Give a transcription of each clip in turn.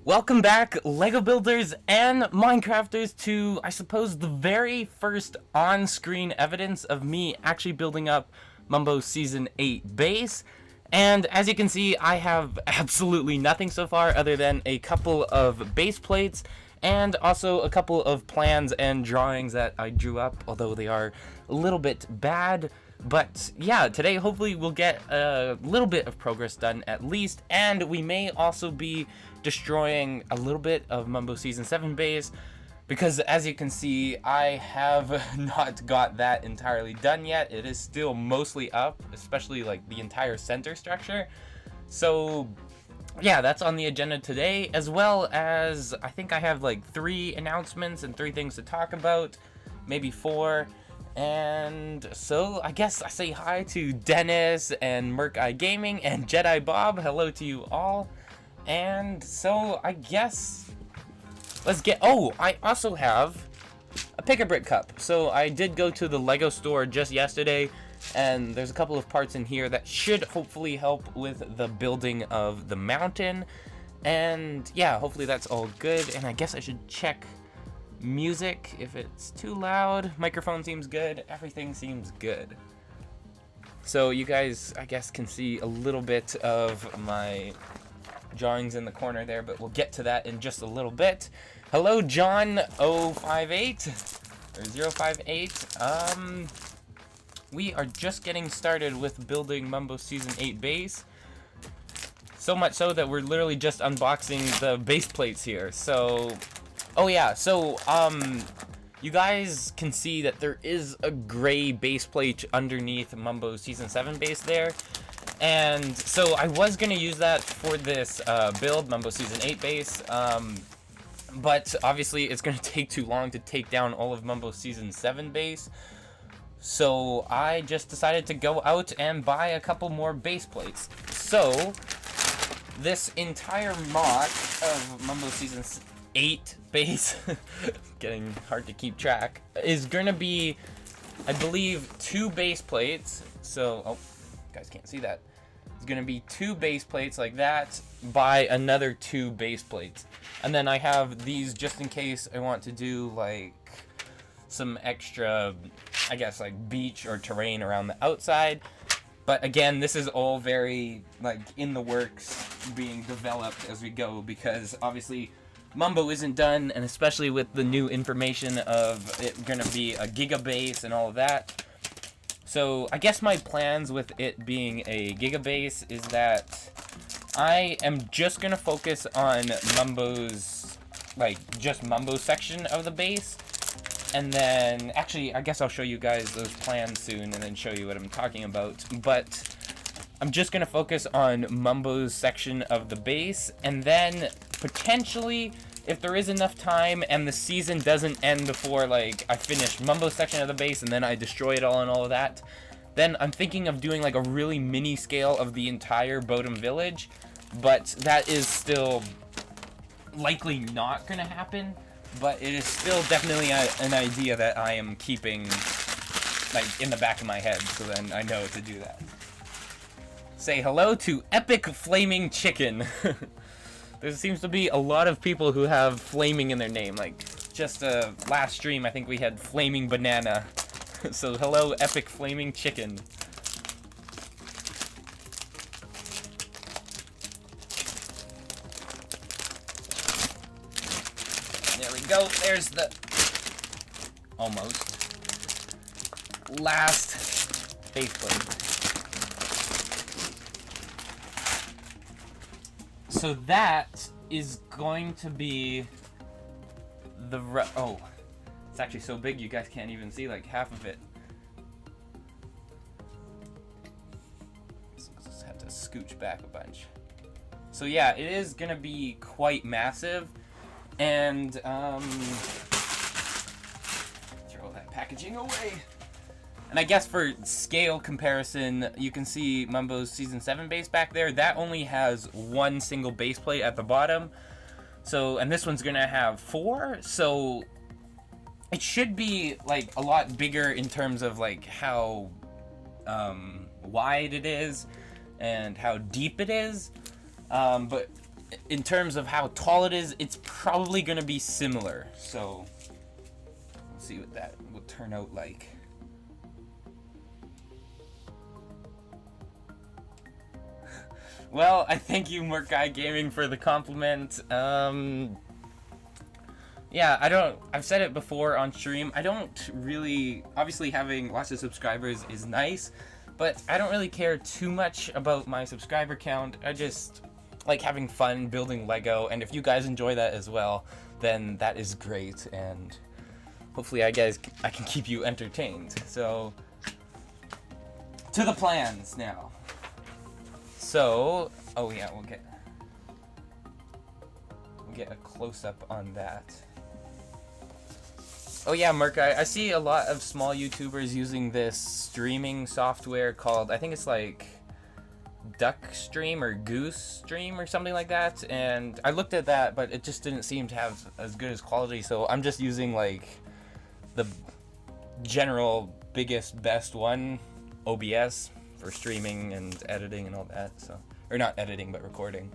Welcome back, LEGO builders and Minecrafters, to, I suppose, the very first on-screen evidence of me actually building up Mumbo's Season 8 base. And as you can see, I have absolutely nothing so far other than a couple of base plates and also a couple of plans and drawings that I drew up, although they are a little bit bad. But yeah, today hopefully we'll get a little bit of progress done at least, and we may also be destroying a little bit of Mumbo Season 7 base, because as you can see, I have not got that entirely done yet. It is still mostly up, especially like the entire center structure. So yeah, that's on the agenda today, as well as I think I have like 3 announcements and 3 things to talk about, maybe 4. And so I guess I say hi to Dennis and Merc Gaming and Jedi Bob. Hello to you all. And so I guess let's get... Oh, I also have a Pick-a-Brick cup. So I did go to the LEGO store just yesterday, and there's a couple of parts in here that should hopefully help with the building of the mountain. And yeah, hopefully that's all good. And I guess I should check music if it's too loud. Microphone seems good. Everything seems good. So you guys, I guess, can see a little bit of my drawings in the corner there, but we'll get to that in just a little bit. Hello, John 058 or 058. We are just getting started with building Mumbo Season 8 base. So much so that we're literally just unboxing the base plates here. So oh yeah, so you guys can see that there is a gray base plate underneath Mumbo's Season 7 base there. And so I was going to use that for this build, Mumbo Season 8 base, but obviously it's going to take too long to take down all of Mumbo Season 7 base. So I just decided to go out and buy a couple more base plates. So this entire mod of Mumbo Season 8 base, getting hard to keep track, is gonna be, I believe, 2 base plates. So, oh, you guys can't see that. It's gonna be 2 base plates like that by another 2 base plates. And then I have these just in case I want to do like some extra, I guess, like beach or terrain around the outside. But again, this is all very like in the works, being developed as we go, because obviously Mumbo isn't done, and especially with the new information of it gonna be a giga base and all of that. So I guess my plans with it being a giga base is that I am just gonna focus on Mumbo's, like, just Mumbo's section of the base. And then, actually, I guess I'll show you guys those plans soon and then show you what I'm talking about. But I'm just gonna focus on Mumbo's section of the base, and then potentially, if there is enough time and the season doesn't end before like I finish Mumbo's section of the base and then I destroy it all and all of that, then I'm thinking of doing like a really mini scale of the entire Bodum village. But that is still likely not gonna happen, but it is still definitely an idea that I am keeping like in the back of my head, so then I know to do that. Say hello to Epic Flaming Chicken. There seems to be a lot of people who have flaming in their name. Like, just last stream, I think we had Flaming Banana. So, hello, Epic Flaming Chicken. There we go. There's the almost last base plate. So that is going to be the oh, it's actually so big you guys can't even see like half of it. So just have to scooch back a bunch. So yeah, it is gonna be quite massive, and throw that packaging away. And I guess for scale comparison, you can see Mumbo's Season 7 base back there. That only has 1 single base plate at the bottom. So, and this one's gonna have 4. So it should be like a lot bigger in terms of like how wide it is and how deep it is. But in terms of how tall it is, it's probably gonna be similar. So let's see what that will turn out like. Well, I thank you, Murkai Gaming, for the compliment. Yeah, I've said it before on stream, I don't really, obviously having lots of subscribers is nice, but I don't really care too much about my subscriber count. I just like having fun building Lego, and if you guys enjoy that as well, then that is great, and hopefully I can keep you entertained. So, to the plans now. So, oh yeah, we'll get a close-up on that. Oh yeah, Merc, I see a lot of small YouTubers using this streaming software called, I think it's like Duck Stream or Goose Stream or something like that, and I looked at that, but it just didn't seem to have as good as quality, so I'm just using like the general biggest best one, OBS, for streaming and editing and all that. So, or not editing, but recording.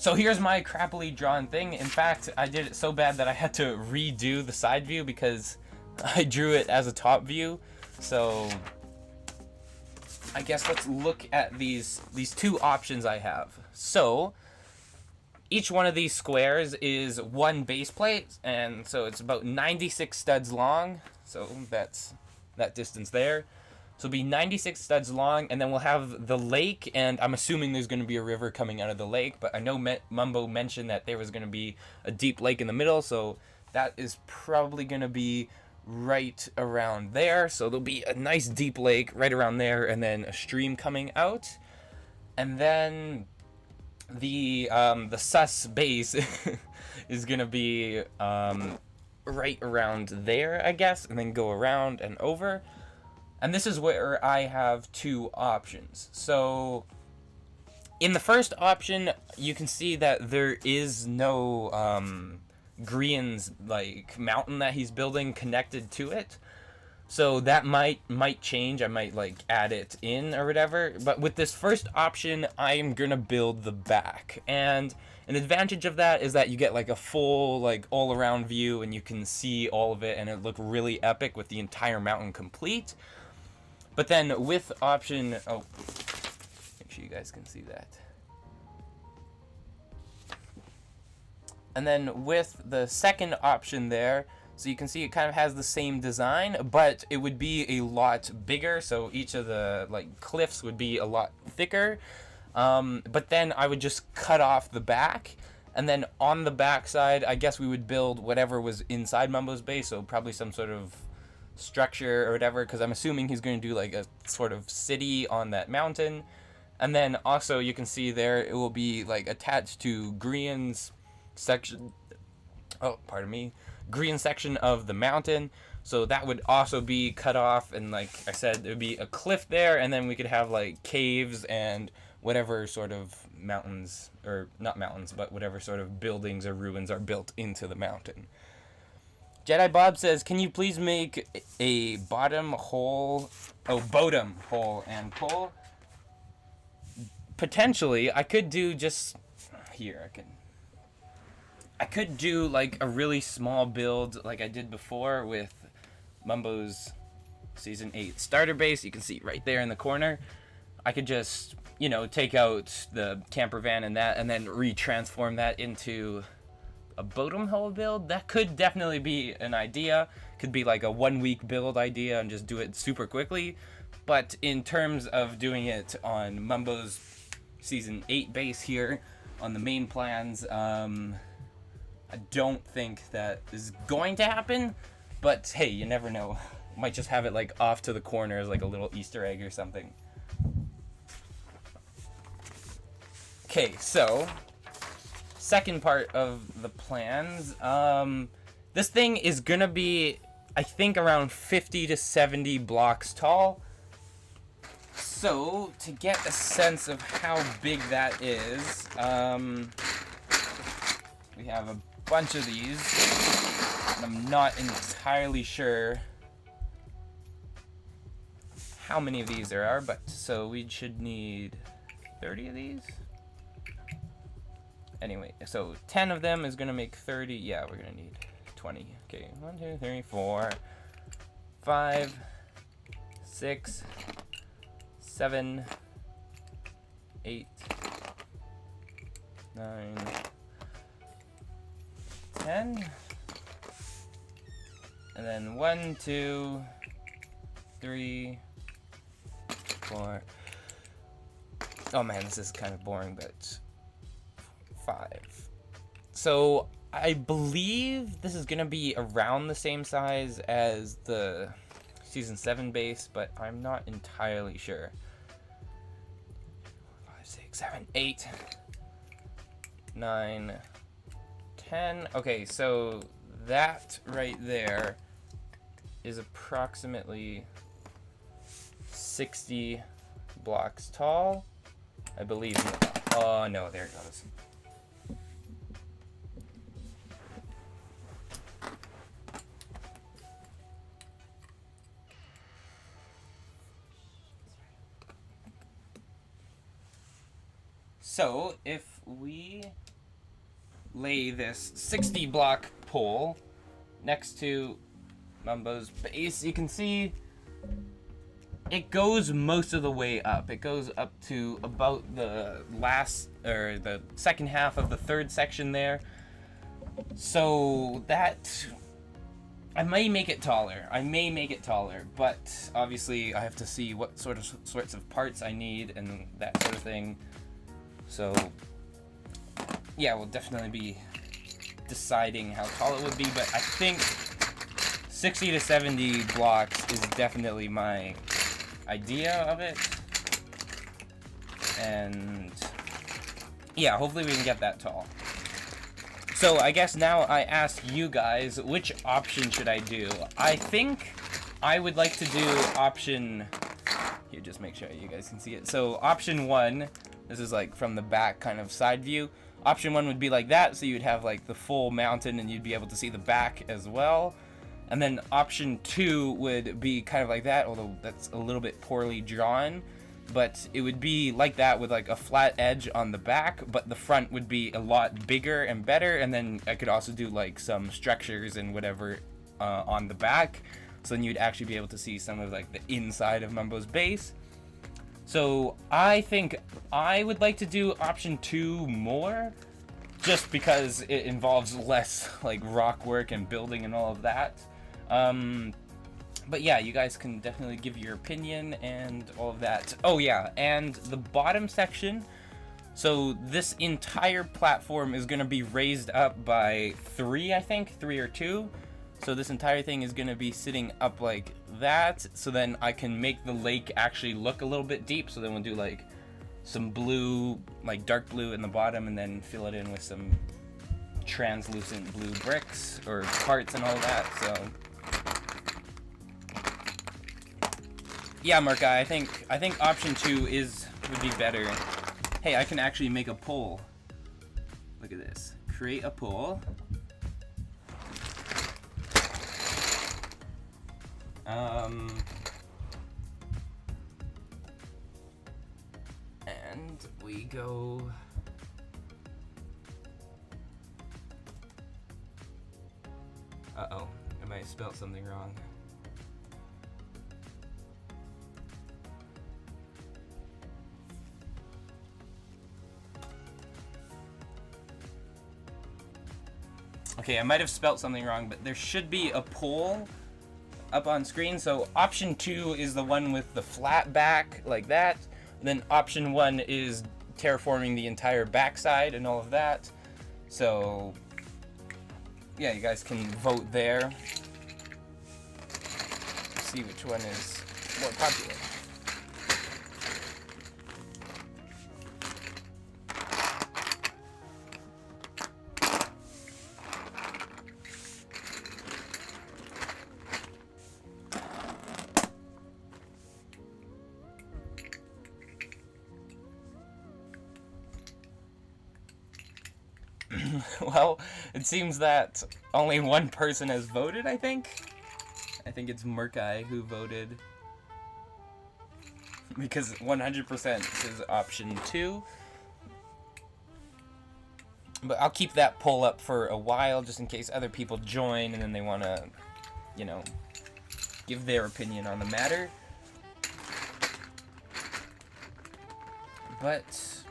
So here's my crappily drawn thing. In fact, I did it so bad that I had to redo the side view because I drew it as a top view. So I guess let's look at these two options I have. So each one of these squares is one base plate, and so it's about 96 studs long. So that's that distance there. So it'll be 96 studs long, and then we'll have the lake, and I'm assuming there's going to be a river coming out of the lake, but I know Mumbo mentioned that there was going to be a deep lake in the middle, so that is probably going to be right around there. So there'll be a nice deep lake right around there, and then a stream coming out. And then the sus base is going to be right around there, I guess, and then go around and over. And this is where I have two options. So in the first option, you can see that there is no Grian's like mountain that he's building connected to it. So that might change. I might like add it in or whatever. But with this first option, I'm gonna build the back. And an advantage of that is that you get like a full like all around view, and you can see all of it, and it look really epic with the entire mountain complete. But then with option, oh, make sure you guys can see that. And then with the second option there, so you can see it kind of has the same design, but it would be a lot bigger. So each of the like cliffs would be a lot thicker. But then I would just cut off the back, and then on the back side, I guess we would build whatever was inside Mumbo's base. So probably some sort of structure or whatever, because I'm assuming he's going to do like a sort of city on that mountain. And then also you can see there it will be like attached to Grian's section, oh pardon me, Grian section of the mountain, so that would also be cut off, and like I said, there would be a cliff there, and then we could have like caves and whatever sort of mountains, or not mountains, but whatever sort of buildings or ruins are built into the mountain. Jedi Bob says, can you please make a bottom hole and pull? Potentially, I could do just here. I could do like a really small build like I did before with Mumbo's Season 8 starter base. You can see right there in the corner. I could just, you know, take out the camper van and that, and then retransform that into a bottom hole build. That could definitely be an idea. Could be like a 1 week build idea and just do it super quickly. But in terms of doing it on Mumbo's Season 8 base here on the main plans, I don't think that is going to happen. But hey, you never know. Might just have it like off to the corner as like a little Easter egg or something. Okay, so second part of the plans. This thing is gonna be, I think, around 50 to 70 blocks tall. So to get a sense of how big that is, we have a bunch of these, and I'm not entirely sure how many of these there are, but so we should need 30 of these. Anyway, so 10 of them is gonna make 30. Yeah, we're gonna need 20. Okay, 1, 2, 3, 4, 5, 6, 7, 8, 9, 10. And then 1, 2, 3, 4. Oh man, this is kind of boring, but 5. So I believe this is gonna be around the same size as the Season 7 base, but I'm not entirely sure. 5, 6, 7, 8, 9, 10. Okay, so that right there is approximately 60 blocks tall, I believe. Oh no, there it goes. So if we lay this 60 block pole next to Mumbo's base, you can see it goes most of the way up. It goes up to about the last, or the second half of the third section there. So that, I may make it taller. But obviously I have to see what sorts of parts I need and that sort of thing. So yeah, we'll definitely be deciding how tall it would be, but I think 60 to 70 blocks is definitely my idea of it. And yeah, hopefully we can get that tall. So I guess now I ask you guys, which option should I do? I think I would like to do option, here, just make sure you guys can see it. So option 1, this is like from the back kind of side view. Option 1 would be like that, so you'd have like the full mountain and you'd be able to see the back as well. And then option 2 would be kind of like that, although that's a little bit poorly drawn. But it would be like that with like a flat edge on the back, but the front would be a lot bigger and better. And then I could also do like some structures and whatever on the back. So then you'd actually be able to see some of like the inside of Mumbo's base. So I think I would like to do option 2 more, just because it involves less like rock work and building and all of that. But yeah, you guys can definitely give your opinion and all of that. Oh yeah, and the bottom section, so this entire platform is going to be raised up by 3, I think, 3 or 2. So this entire thing is going to be sitting up like that, so then I can make the lake actually look a little bit deep. So then we'll do like some blue, like dark blue in the bottom, and then fill it in with some translucent blue bricks or parts and all that. So yeah, Mark, I think option 2 would be better. Hey, I can actually make a poll. Look at this. Create a poll. And we go. Uh-oh, I might have spelled something wrong. Okay, I might have spelt something wrong, but there should be a poll up on screen. So option 2 is the one with the flat back like that. Then option 1 is terraforming the entire backside and all of that. So yeah, you guys can vote there. See which one is more popular. Well, it seems that only one person has voted, I think. I think it's Murkai who voted. Because 100% is option 2. But I'll keep that poll up for a while, just in case other people join and then they want to, you know, give their opinion on the matter. But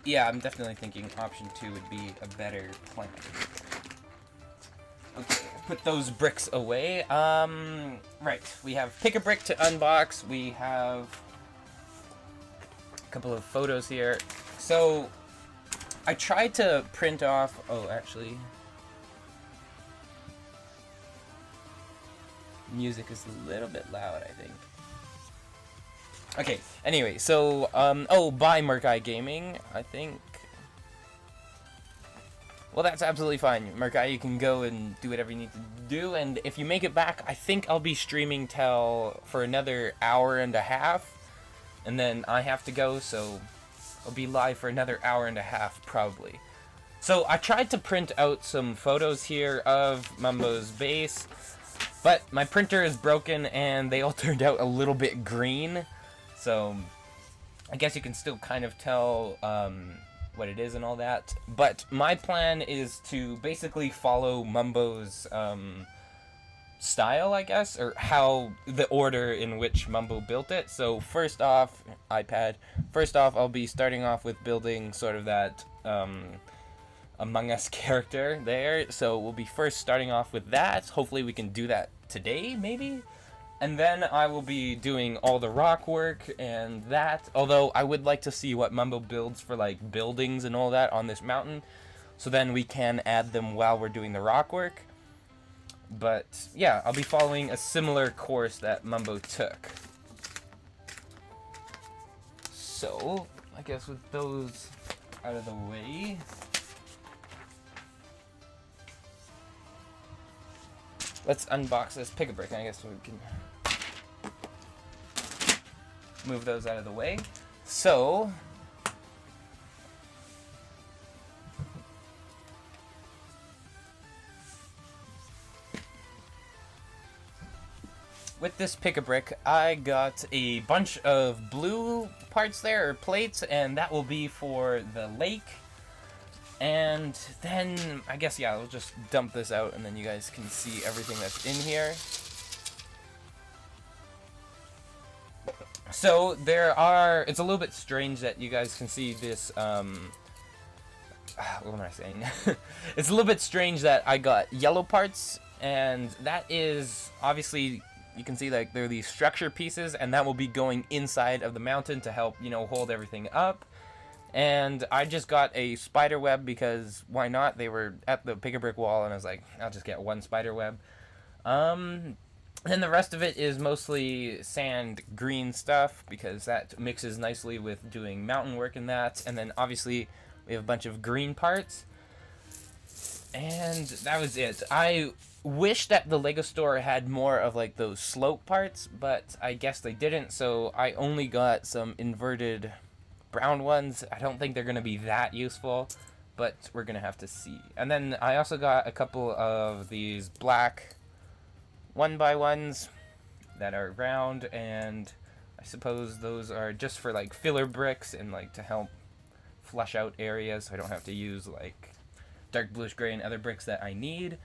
yeah, I'm definitely thinking option 2 would be a better plan. Okay, put those bricks away. Right, we have pick a brick to unbox. We have a couple of photos here. So I tried to print off. Oh, actually, music is a little bit loud, I think. Okay, anyway, so, oh, by Merkai Gaming, I think. Well, that's absolutely fine. Merkai, you can go and do whatever you need to do, and if you make it back, I think I'll be streaming for another hour and a half, and then I have to go, so I'll be live for another hour and a half, probably. So, I tried to print out some photos here of Mumbo's base, but my printer is broken, and they all turned out a little bit green. So, I guess you can still kind of tell what it is and all that. But my plan is to basically follow Mumbo's style, I guess, or how the order in which Mumbo built it. So first off, iPad. First off, I'll be starting off with building sort of that Among Us character there. So we'll be first starting off with that. Hopefully we can do that today, maybe? And then I will be doing all the rock work and that. Although I would like to see what Mumbo builds for like buildings and all that on this mountain. So then we can add them while we're doing the rock work. But yeah, I'll be following a similar course that Mumbo took. So, I guess with those out of the way. Let's unbox this pick a brick. I guess we can move those out of the way. So, with this pick a brick, I got a bunch of blue parts there, or plates, and that will be for the lake. And then, I guess, yeah, I'll just dump this out and then you guys can see everything that's in here. So, it's a little bit strange that you guys can see this, what am I saying? It's a little bit strange that I got yellow parts, and that is, obviously, you can see, like, there are these structure pieces, and that will be going inside of the mountain to help, you know, hold everything up. And I just got a spider web because why not? They were at the pick a brick wall, and I was like, I'll just get one spider web. And the rest of it is mostly sand green stuff because that mixes nicely with doing mountain work and that. And then obviously we have a bunch of green parts. And that was it. I wish that the Lego store had more of like those slope parts, but I guess they didn't. So I only got some inverted brown ones. I don't think they're going to be that useful, but we're going to have to see. And then I also got a couple of these black 1x1s that are round, and I suppose those are just for like filler bricks and like to help flush out areas so I don't have to use like dark bluish gray and other bricks that I need.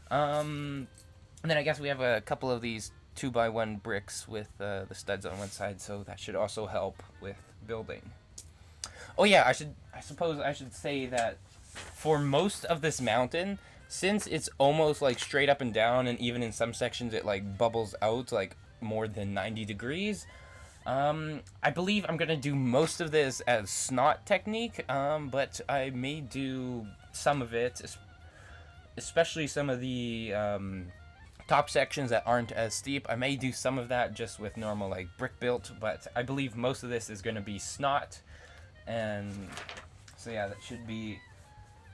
And then I guess we have a couple of these 2x1 bricks with the studs on one side, so that should also help with building. Oh yeah, I suppose I should say that for most of this mountain, since it's almost like straight up and down, and even in some sections it like bubbles out like more than 90 degrees, I believe I'm gonna do most of this as snot technique, but I may do some of it, especially some of the top sections that aren't as steep. I may do some of that just with normal like brick built, but I believe most of this is gonna be snot. And so yeah, that should be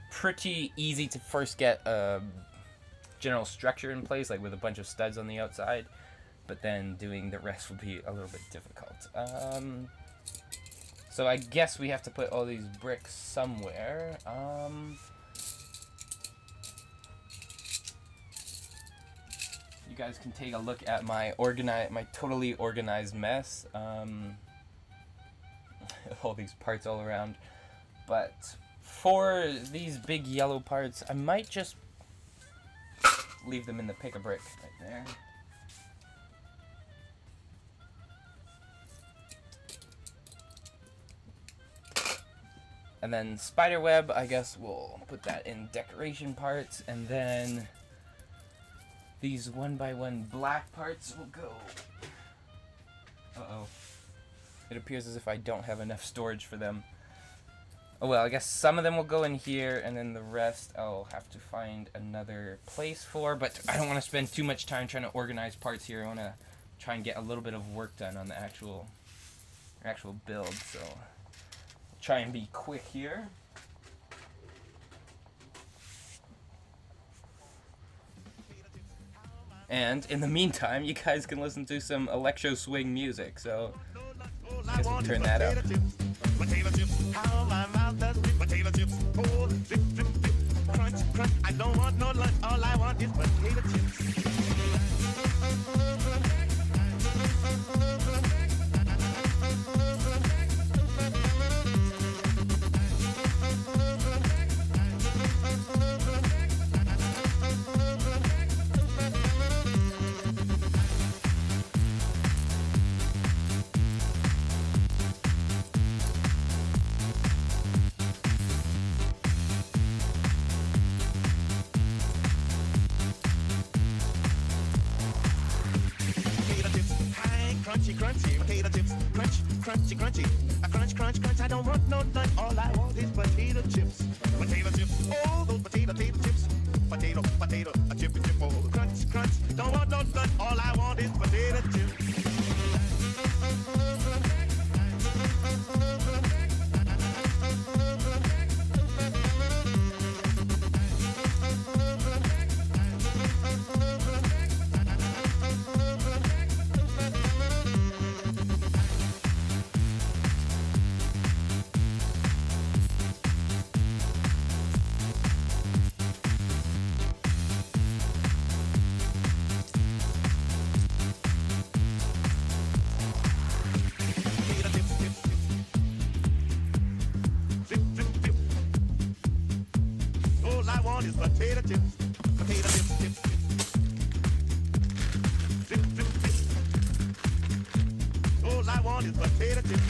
pretty easy to first get a general structure in place, like with a bunch of studs on the outside, but then doing the rest will be a little bit difficult. So I guess we have to put all these bricks somewhere. You guys can take a look at my totally organized mess. All these parts all around, but for these big yellow parts, I might just leave them in the pick-a-brick right there. And then spiderweb, I guess we'll put that in decoration parts, and then these 1x1 black parts will go. Uh-oh. It appears as if I don't have enough storage for them. Oh well, I guess some of them will go in here, and then the rest I'll have to find another place for, but I don't want to spend too much time trying to organize parts here. I want to try and get a little bit of work done on the actual build, so try and be quick here. And in the meantime, you guys can listen to some electro swing music, so I guess we'll turn that up. Potato chips, how my mouth does dip. Potato chips, oh, drip, drip, drip. Crunch, crunch, I don't want no lunch, all I want is potato chips. Crunchy, crunchy, potato chips, crunch, crunchy, crunchy. A crunch, crunch, crunch. I don't want no lunch. All I want is potato chips. Potato chips, oh, those potato chips. Potato, potato, a chip, oh, crunch, crunch. Don't want no lunch. All I want is potato chips. Potato chips, potato chips, chips, drip, drip, drip. All I want is potato chips,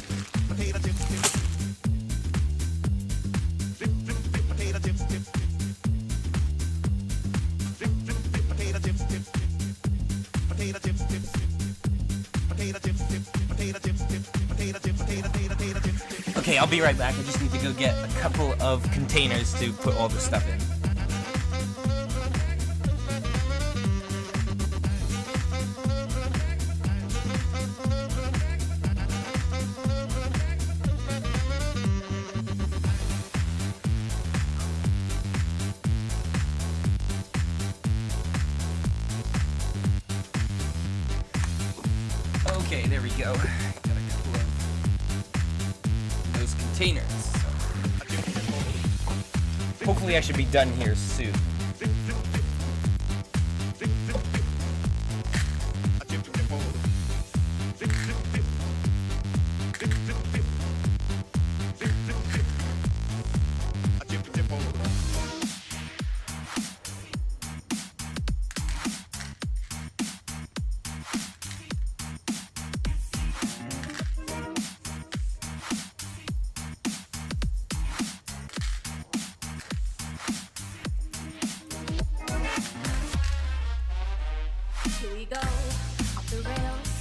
potato chips, chips. Drip, drip, drip, potato chips, chips, drip, drip, drip, potato chips, chips, potato chips, chips, potato chips, chips, potato chips, chips, potato chips, potato chips. Okay, I'll be right back. I just need to go get a couple of containers to put all the stuff in. Okay, there we go. Got a couple of those containers. So hopefully I should be done here soon. Here we go, off the rails.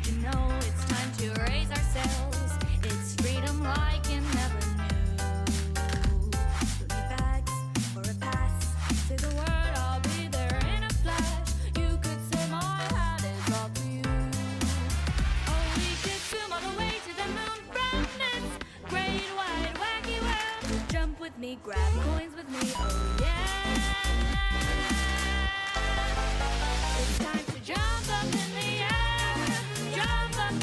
You know it's time to raise our sails. It's freedom like you never knew. Put me bags for a pass. Say the word, I'll be there in a flash. You could say my hat is off for you. Oh, we could swim all the way to the moon from this great wide wacky world. Jump with me, grab coins with me, oh yeah. It's time to jump up in the air, jump up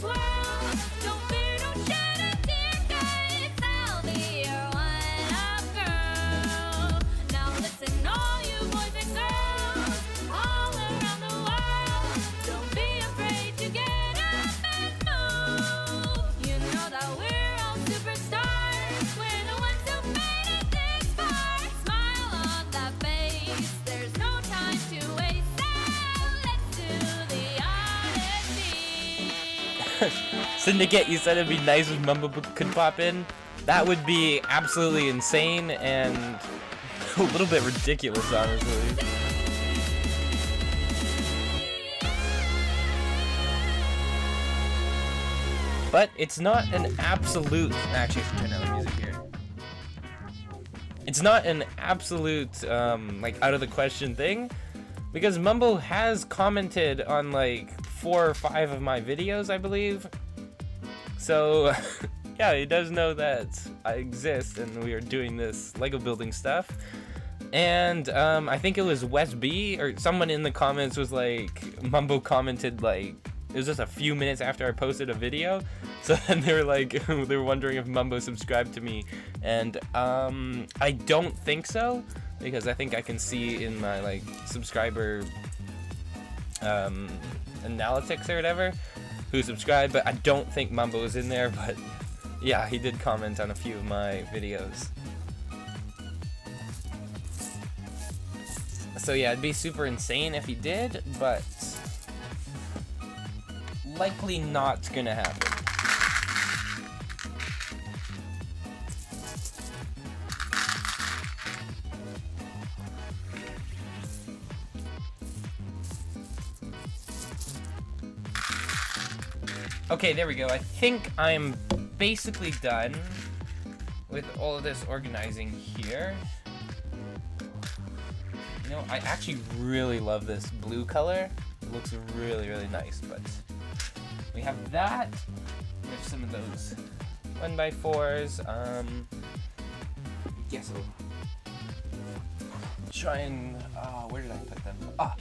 world. Don't fear, don't shed a tear, 'cause I'll be your one-up girl. Now listen, all you boys and girls all around the world, don't be afraid to get up and move. You know that we're all superstars. We're the ones who made it this far. Smile on that face. There's no time to waste. So let's do the Odyssey. Syndicate, you said it'd be nice if Mumbo could pop in. That would be absolutely insane and a little bit ridiculous, honestly. But it's not an absolute. Actually, I should turn down the music here. It's not an absolute like out of the question thing, because Mumbo has commented on like 4 or 5 of my videos, I believe. So yeah, he does know that I exist and we are doing this Lego building stuff. And I think it was West B or someone in the comments was like, Mumbo commented like, it was just a few minutes after I posted a video. So then they were like, they were wondering if Mumbo subscribed to me. And I don't think so, because I think I can see in my like subscriber analytics or whatever who subscribed, but I don't think Mumbo is in there. But yeah, he did comment on a few of my videos. So yeah, it'd be super insane if he did, but likely not gonna happen. Okay, there we go. I think I'm basically done with all of this organizing here. You know, I actually really love this blue color. It looks really, really nice, but we have that. We have some of those 1x4s. Yes, I'll try and, where did I put them? Ah.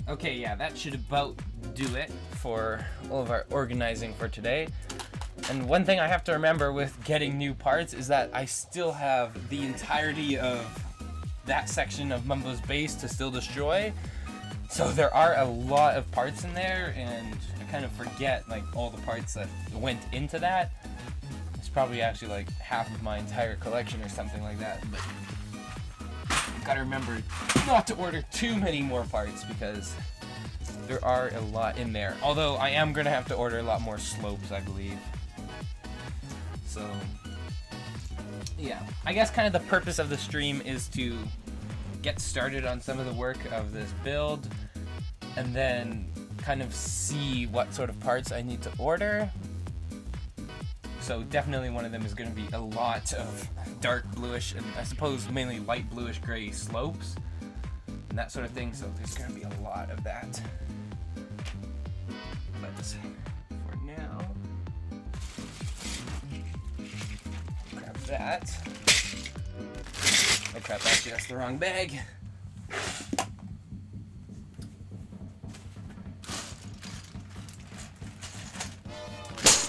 Okay, yeah, that should about do it for all of our organizing for today. And one thing I have to remember with getting new parts is that I still have the entirety of that section of Mumbo's base to still destroy. So there are a lot of parts in there, and I kind of forget like all the parts that went into that. It's probably actually like half of my entire collection or something like that. But gotta remember not to order too many more parts because there are a lot in there. Although I am gonna have to order a lot more slopes, I believe. So yeah, I guess kind of the purpose of the stream is to get started on some of the work of this build and then kind of see what sort of parts I need to order. So definitely one of them is going to be a lot of dark bluish and I suppose mainly light bluish gray slopes and that sort of thing. So there's going to be a lot of that. But for now, grab that. Oh crap, actually that's the wrong bag.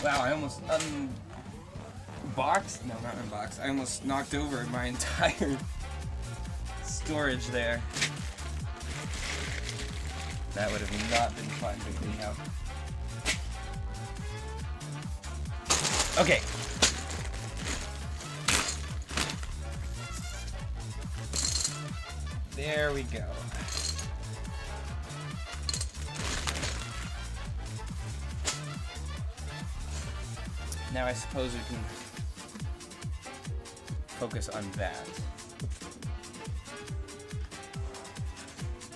Wow, I almost unboxed. No, not unboxed. I almost knocked over my entire storage there. That would have not been fun to clean out. Okay. There we go. Now I suppose we can focus on that.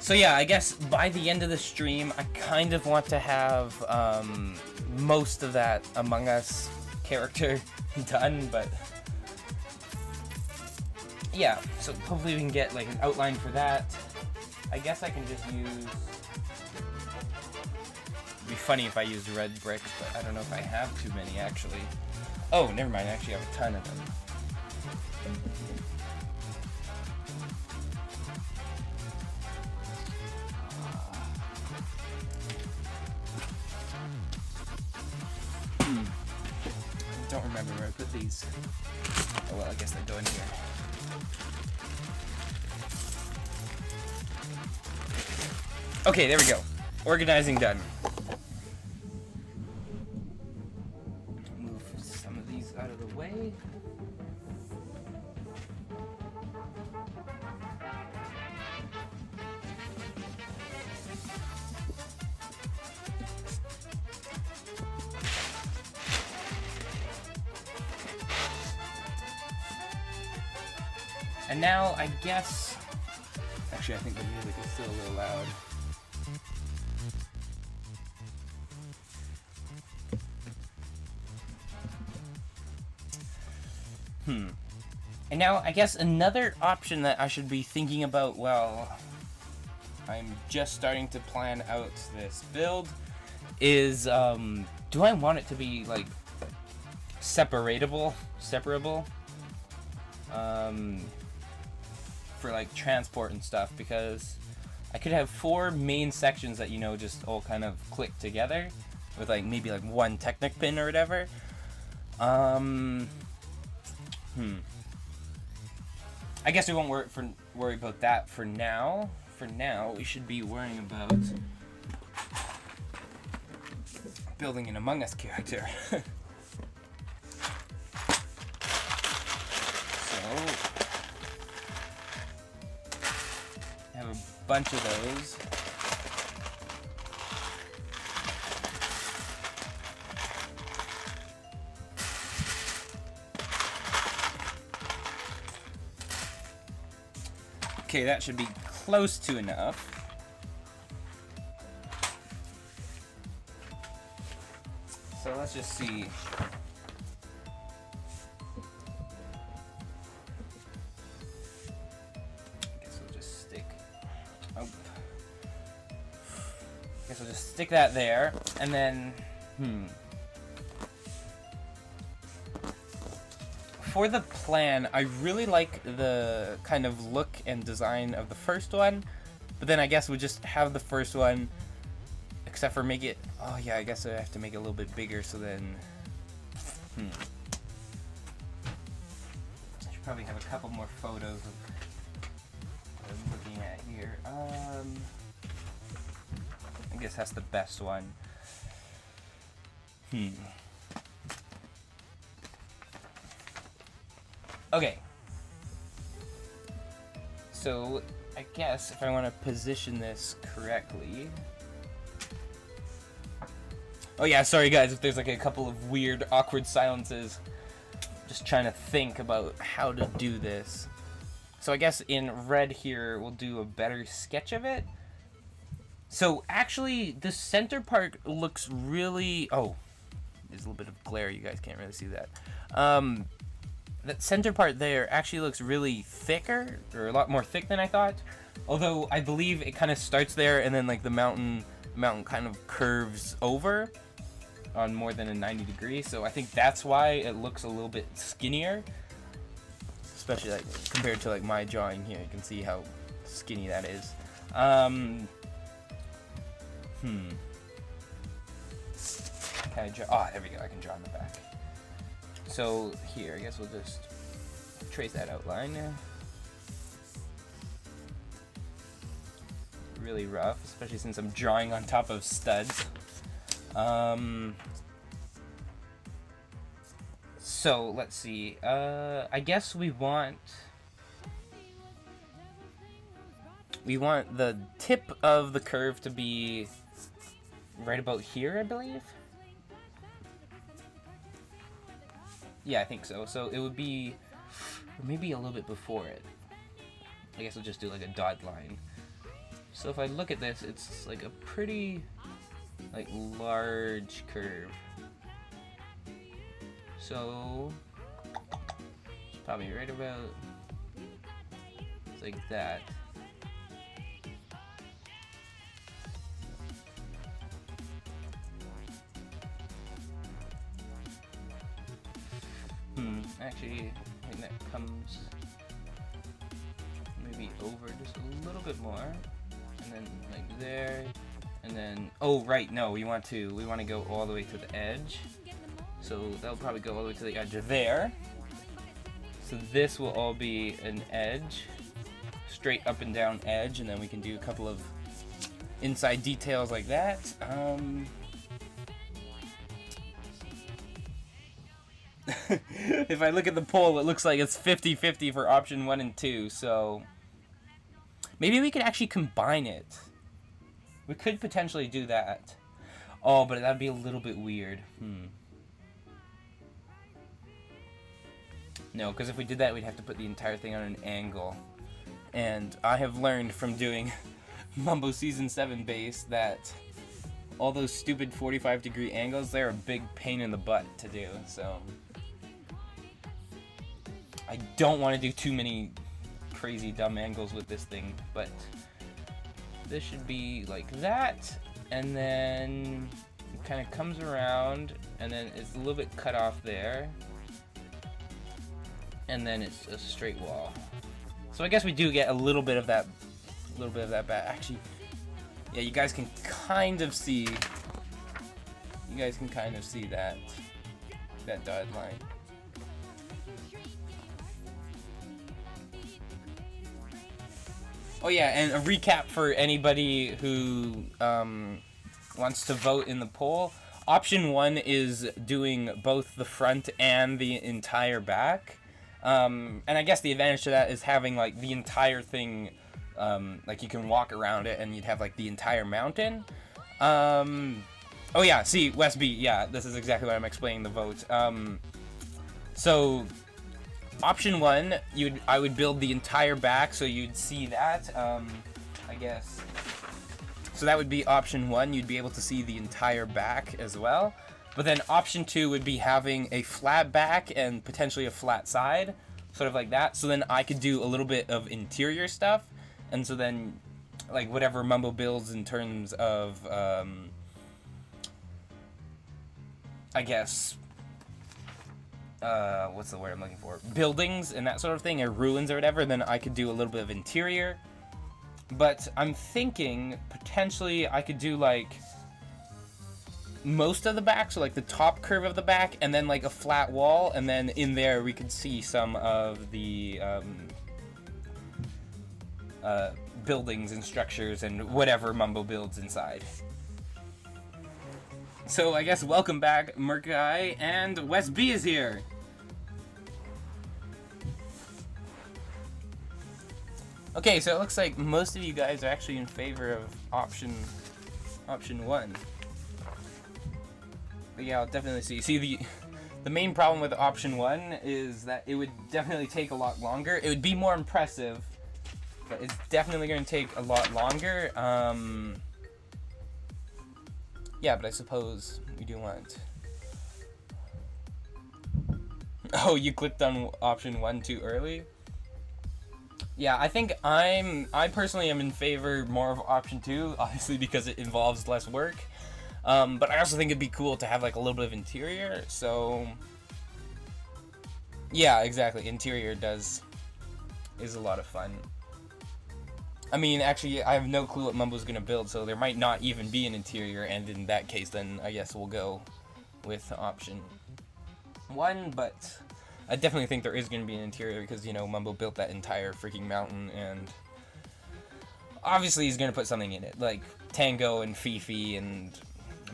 So yeah, I guess by the end of the stream, I kind of want to have most of that Among Us character done, but yeah, so hopefully we can get like an outline for that. I guess I can just use... It'd be funny if I used red bricks, but I don't know if I have too many, actually. Oh, never mind, I actually have a ton of them. Don't remember where I put these. Oh well, I guess they go in here. Okay, there we go. Organizing done. Move some of these out of the way. And now, I guess... Actually, I think the music is still a little loud. And now, I guess another option that I should be thinking about while I'm just starting to plan out this build is, do I want it to be, like, separable? For like transport and stuff, because I could have 4 main sections that, you know, just all kind of click together with like maybe like 1 Technic pin or whatever. I guess we won't worry about that for now. For now, we should be worrying about building an Among Us character. Have a bunch of those. Okay, that should be close to enough. So let's just see. Guess I'll just stick that there, and then, for the plan, I really like the kind of look and design of the first one, but then I guess we'll just have the first one, except for make it, oh yeah, I guess I have to make it a little bit bigger, so then, I should probably have a couple more photos of what I'm looking at here. I guess that's the best one. Okay. So, I guess if I want to position this correctly... Oh yeah, sorry guys if there's like a couple of weird, awkward silences. Just trying to think about how to do this. So I guess in red here, we'll do a better sketch of it. So actually, the center part looks really... Oh, there's a little bit of glare. You guys can't really see that. That center part there actually looks really thicker, or a lot more thick than I thought. Although I believe it kind of starts there, and then like the mountain kind of curves over on more than a 90 degree. So I think that's why it looks a little bit skinnier, especially like compared to like my drawing here. You can see how skinny that is. Can I draw? Oh, there we go. I can draw on the back. So here, I guess we'll just trace that outline. Really rough, especially since I'm drawing on top of studs. So let's see. I guess we want the tip of the curve to be right about here, I believe. Yeah, I think so. So it would be maybe a little bit before it. I guess we'll just do like a dotted line. So if I look at this, it's like a pretty like large curve. So it's probably right about, it's like that. Actually, I think that comes maybe over just a little bit more, and then like there, and then oh right, no, we want to go all the way to the edge, so that'll probably go all the way to the edge of there. So this will all be an edge, straight up and down edge, and then we can do a couple of inside details like that. If I look at the poll, it looks like it's 50-50 for option 1 and 2, so maybe we could actually combine it. We could potentially do that. Oh, but that'd be a little bit weird. No, because if we did that, we'd have to put the entire thing on an angle. And I have learned from doing Mumbo Season 7 base that all those stupid 45-degree angles, they're a big pain in the butt to do, so I don't want to do too many crazy dumb angles with this thing, but this should be like that, and then it kind of comes around, and then it's a little bit cut off there, and then it's a straight wall. So I guess we do get a little bit of that back. Actually, yeah, you guys can kind of see that dotted line. Oh yeah, and a recap for anybody who wants to vote in the poll. Option 1 is doing both the front and the entire back. And I guess the advantage to that is having like the entire thing, like you can walk around it and you'd have like the entire mountain. Oh yeah, see, West B, yeah, this is exactly what I'm explaining the vote. So option 1, I would build the entire back so you'd see that, I guess. So that would be option 1, you'd be able to see the entire back as well. But then option 2 would be having a flat back and potentially a flat side, sort of like that. So then I could do a little bit of interior stuff, and so then like whatever Mumbo builds in terms of, I guess, what's the word I'm looking for? Buildings and that sort of thing, or ruins or whatever, then I could do a little bit of interior. But I'm thinking potentially I could do like most of the back, so like the top curve of the back, and then like a flat wall, and then in there we could see some of the buildings and structures and whatever Mumbo builds inside. So I guess welcome back, Merkai, and West B is here. Okay, so it looks like most of you guys are actually in favor of option 1. But yeah, I'll definitely see. See, the main problem with option 1 is that it would definitely take a lot longer. It would be more impressive, but it's definitely going to take a lot longer. Yeah, but I suppose we do want... Oh, you clicked on option 1 too early? Yeah, I think I personally am in favor more of option 2, obviously because it involves less work. But I also think it'd be cool to have like a little bit of interior, so... Yeah, exactly, interior is a lot of fun. I mean, actually, I have no clue what Mumbo's gonna build, so there might not even be an interior, and in that case, then I guess we'll go with option 1, but I definitely think there is gonna be an interior, because, you know, Mumbo built that entire freaking mountain, and obviously he's gonna put something in it, like Tango and Fifi and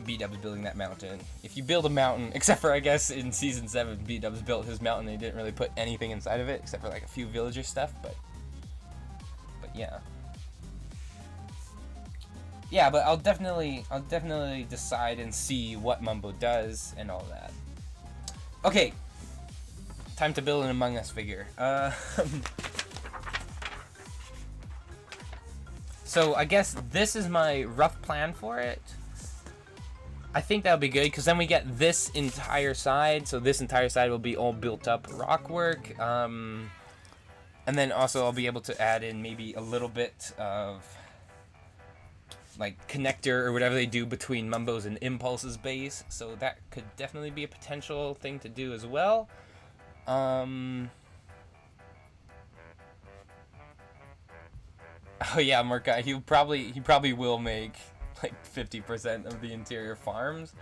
B-Dub's building that mountain. If you build a mountain, except for, I guess, in Season 7, B-Dub's built his mountain, they didn't really put anything inside of it, except for, like, a few villager stuff, but yeah. Yeah, but I'll definitely decide and see what Mumbo does and all that. Okay, time to build an Among Us figure. So I guess this is my rough plan for it. I think that'll be good, because then we get this entire side, so this entire side will be all built up rock work. And then also I'll be able to add in maybe a little bit of like connector or whatever they do between Mumbo's and Impulse's base, so that could definitely be a potential thing to do as well. Oh yeah, Murka, he probably will make like 50% of the interior farms.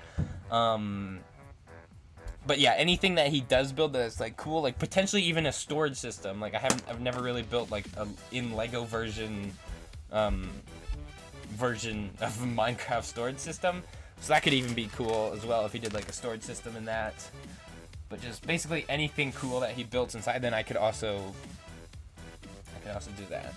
But yeah, anything that he does build that's like cool, like potentially even a storage system. Like I've never really built like a in Lego version of a Minecraft storage system. So that could even be cool as well if he did like a storage system in that. But just basically anything cool that he built inside, then I could also do that.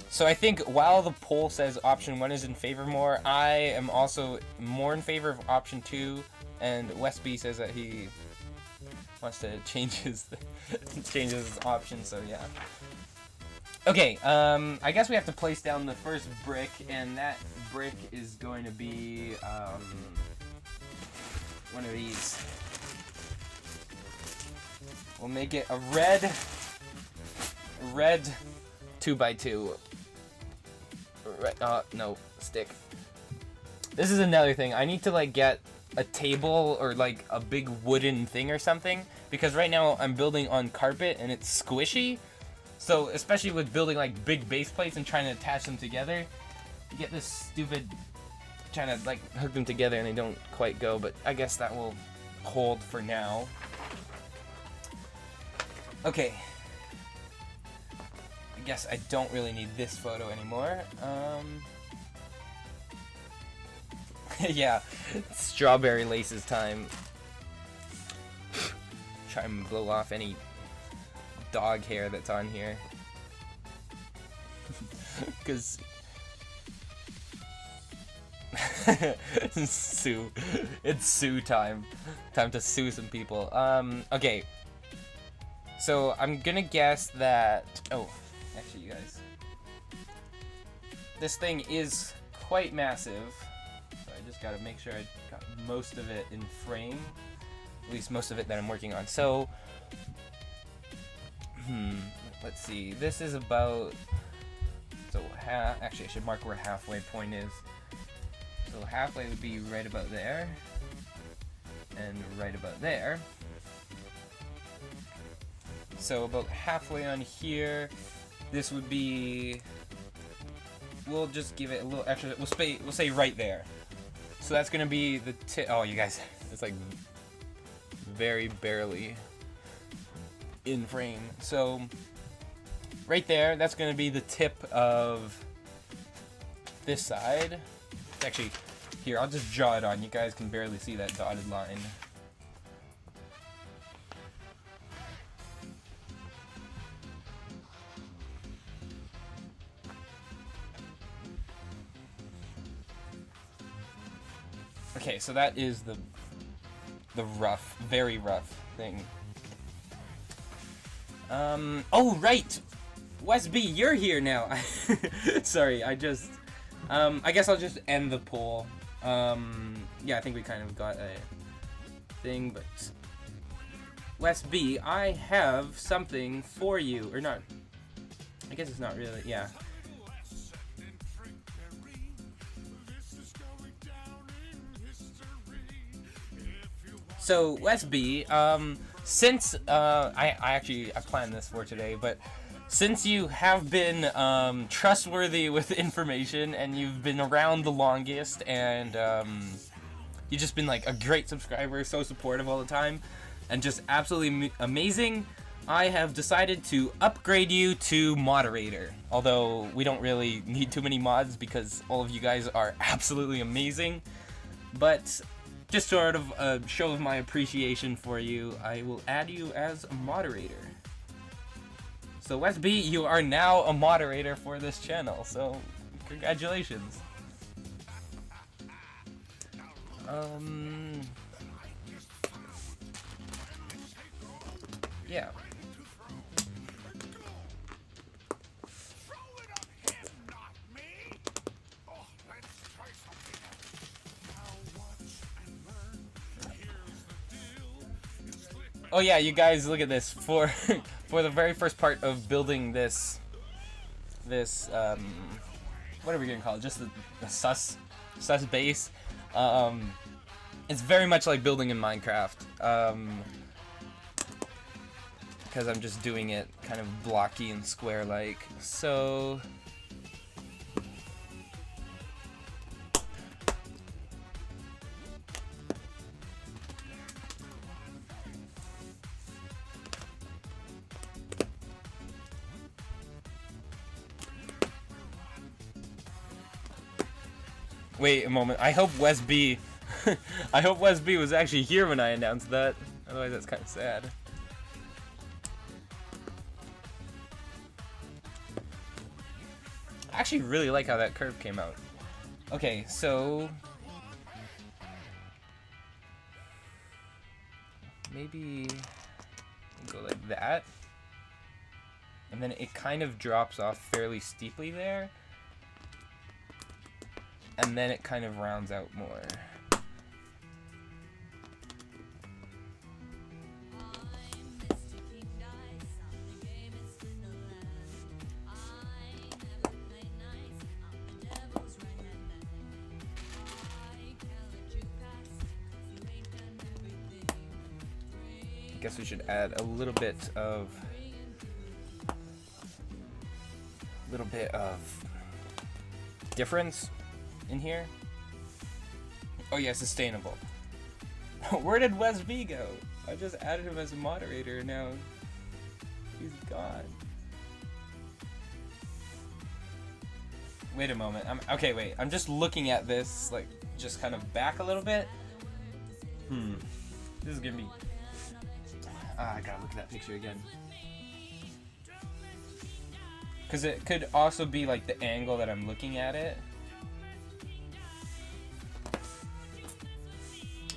So I think while the poll says option 1 is in favor more, I am also more in favor of option 2, and Westby says that he wants to change his option, so yeah. Okay, I guess we have to place down the first brick, and that brick is going to be one of these. We'll make it a red 2x2. No, stick. This is another thing. I need to like get a table or like a big wooden thing or something, because right now I'm building on carpet and it's squishy. So especially with building like big base plates and trying to attach them together, you get this stupid trying to like hook them together and they don't quite go, but I guess that will hold for now. Okay. I guess I don't really need this photo anymore. Yeah, strawberry laces time. Try and blow off any dog hair that's on here. Because sue. It's sue time. Time to sue some people. Okay. So I'm gonna guess that. Oh, actually, you guys. This thing is quite massive. So I just gotta make sure I got most of it in frame. At least most of it that I'm working on. So, let's see. This is about. So actually, I should mark where halfway point is. So halfway would be right about there, and right about there. So about halfway on here, this would be. We'll just give it a little extra. We'll say right there. So that's gonna be the tip. Oh, you guys, it's like very barely in frame. So right there, that's gonna be the tip of this side. Actually, here, I'll just draw it on. You guys can barely see that dotted line. Okay, so that is the rough, very rough thing. Oh, right! Wesby, you're here now! Sorry, I just... I guess I'll just end the poll. Yeah, I think we kind of got a thing, but... Wes B, I have something for you. Or not. I guess it's not really, yeah. So, Wes B, since, I planned this for today, but... Since you have been trustworthy with information and you've been around the longest and you've just been like a great subscriber, so supportive all the time, and just absolutely amazing, I have decided to upgrade you to moderator. Although we don't really need too many mods because all of you guys are absolutely amazing. But just sort of a show of my appreciation for you, I will add you as a moderator. So Wesby, you are now a moderator for this channel, so congratulations. Yeah. Oh yeah, you guys, look at this. For the very first part of building this what are we gonna call it? Just the sus base. It's very much like building in Minecraft. Because I'm just doing it kind of blocky and square-like. So... Wait a moment. I hope Wes B... I hope Wes B was actually here when I announced that. Otherwise that's kind of sad. I actually really like how that curve came out. Okay, so... maybe... go like that. And then it kind of drops off fairly steeply there. And then it kind of rounds out more. I guess we should add a little bit of difference in here. Oh yeah, sustainable. Where did Wes B go? I just added him as a moderator and now he's gone. Wait a moment. Okay, wait. I'm just looking at this, like, just kind of back a little bit. This is gonna be... I gotta look at that picture again. Because it could also be, like, the angle that I'm looking at it.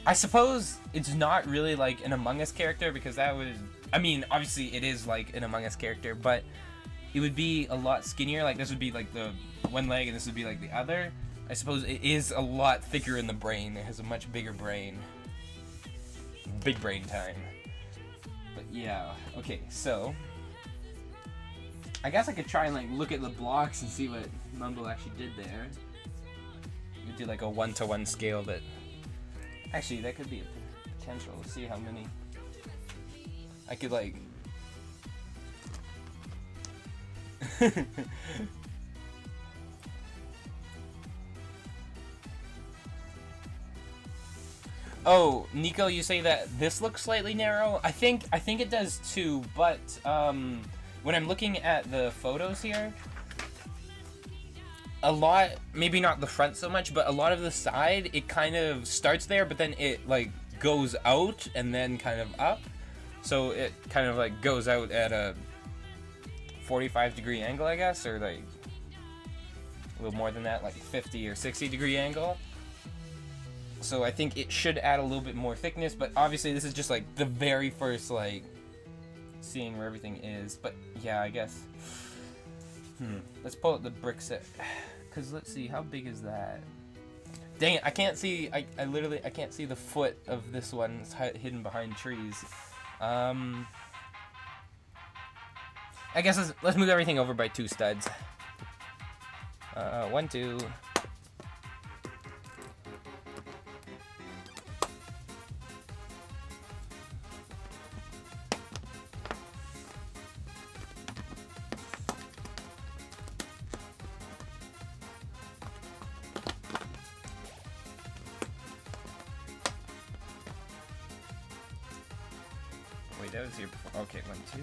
I suppose it's not really like an Among Us character because that would... I mean, obviously it is like an Among Us character, but it would be a lot skinnier. Like this would be like the one leg and this would be like the other. I suppose it is a lot thicker in the brain. It has a much bigger brain. Big brain time. But yeah, okay, so... I guess I could try and like look at the blocks and see what Mumbo actually did there. You do like a 1-to-1 scale, but... Actually, that could be a potential. Let's see how many. I could like. Oh, Nico, you say that this looks slightly narrow? I think it does too, but when I'm looking at the photos here, a lot, maybe not the front so much, but a lot of the side, it kind of starts there, but then it like goes out and then kind of up. So it kind of like goes out at a 45-degree angle, I guess, or like a little more than that, like 50 or 60-degree angle. So I think it should add a little bit more thickness, but obviously this is just like the very first like seeing where everything is. But yeah, I guess. Let's pull up the brick set. Cause let's see, how big is that? Dang it, I can't see. I literally can't see the foot of this one. It's hidden behind trees. I guess let's move everything over by 2 studs. 1, 2. Wait, that was here before. Okay, 1, 2.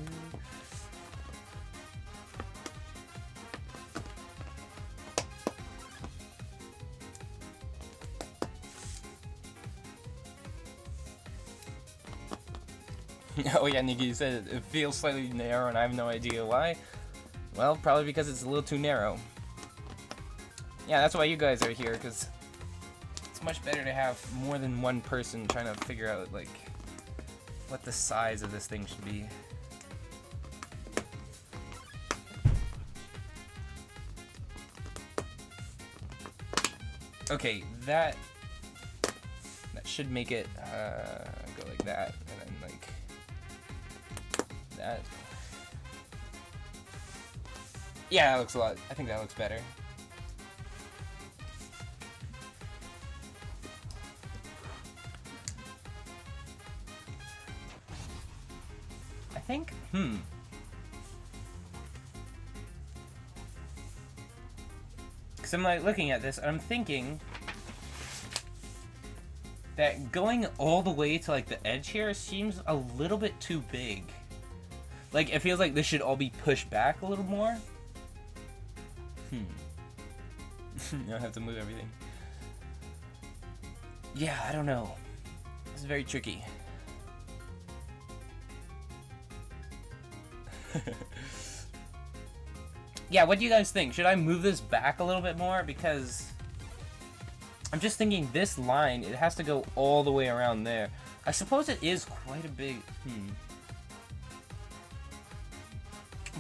Oh yeah, Nikki, you said it feels slightly narrow and I have no idea why. Well, probably because it's a little too narrow. Yeah, that's why you guys are here, because it's much better to have more than one person trying to figure out, like, what the size of this thing should be. Okay, that should make it go like that, and then like that. Yeah, that looks a lot. I think that looks better. think, because I'm like looking at this and I'm thinking that going all the way to like the edge here seems a little bit too big. Like, it feels like this should all be pushed back a little more. I have to move everything. Yeah, I don't know. This is very tricky. Yeah, what do you guys think? Should I move this back a little bit more? Because I'm just thinking this line, it has to go all the way around there. I suppose it is quite a big...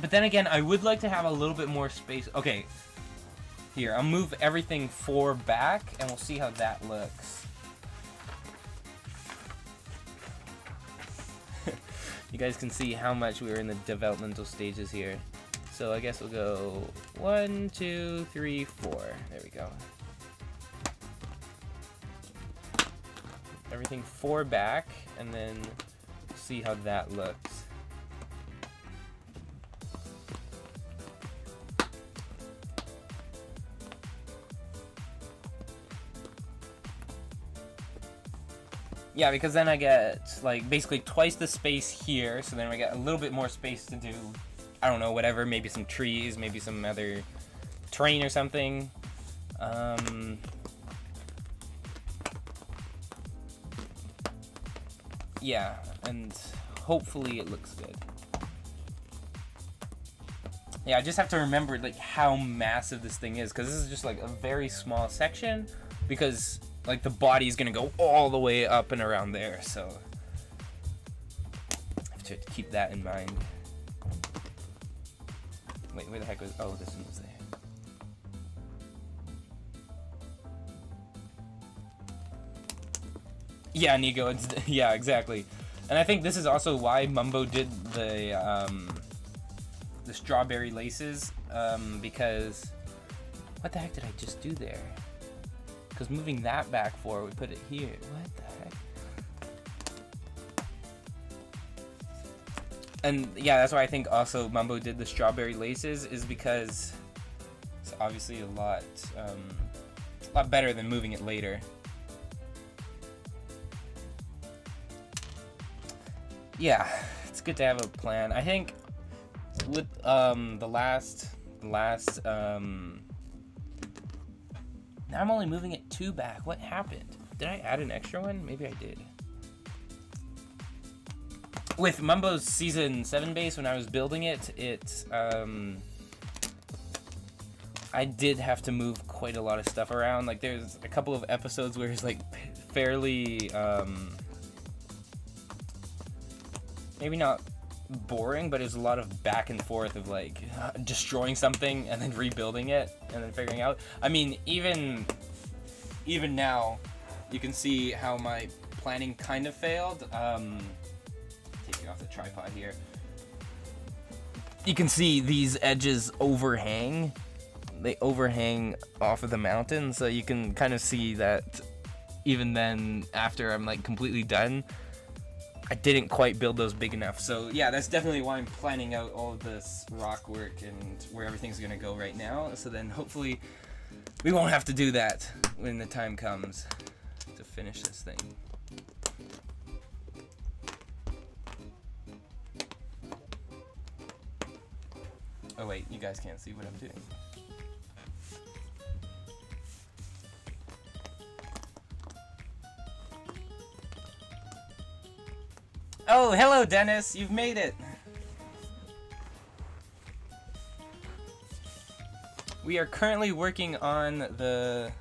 But then again, I would like to have a little bit more space. Okay, here, I'll move everything 4 back, and we'll see how that looks. You guys can see how much we're in the developmental stages here. So I guess we'll go 1, 2, 3, 4. There we go. Everything 4 back, and then see how that looks. Yeah, because then I get, like, basically twice the space here, so then we get a little bit more space to do, I don't know, whatever, maybe some trees, maybe some other terrain or something. Yeah, and hopefully it looks good. Yeah, I just have to remember, like, how massive this thing is, because this is just, like, a very small section, because... like, the body is gonna go all the way up and around there, so I have to keep that in mind. Wait, where the heck was... oh, this one was there. Yeah, Nico, it's... yeah, exactly. And I think this is also why Mumbo did the strawberry laces, because... what the heck did I just do there? Because moving that back forward, we put it here. What the heck? And yeah, that's why I think also Mumbo did the strawberry laces, is because it's obviously a lot better than moving it later. Yeah, it's good to have a plan. I think with the last now I'm only moving it 2 back. What happened? Did I add an extra one? Maybe I did. With Mumbo's Season 7 base, when I was building it, I did have to move quite a lot of stuff around. Like, there's a couple of episodes where it's, like, fairly, maybe not boring, but there's a lot of back and forth of, like, destroying something and then rebuilding it and then figuring out. I mean, even now, you can see how my planning kind of failed. Taking off the tripod here. You can see these edges overhang. They overhang off of the mountain, so you can kind of see that even then, after I'm, like, completely done, I didn't quite build those big enough. So yeah, that's definitely why I'm planning out all of this rock work and where everything's gonna go right now. So then hopefully we won't have to do that when the time comes to finish this thing. Oh wait, you guys can't see what I'm doing. Oh, hello, Dennis. You've made it. We are currently working on the...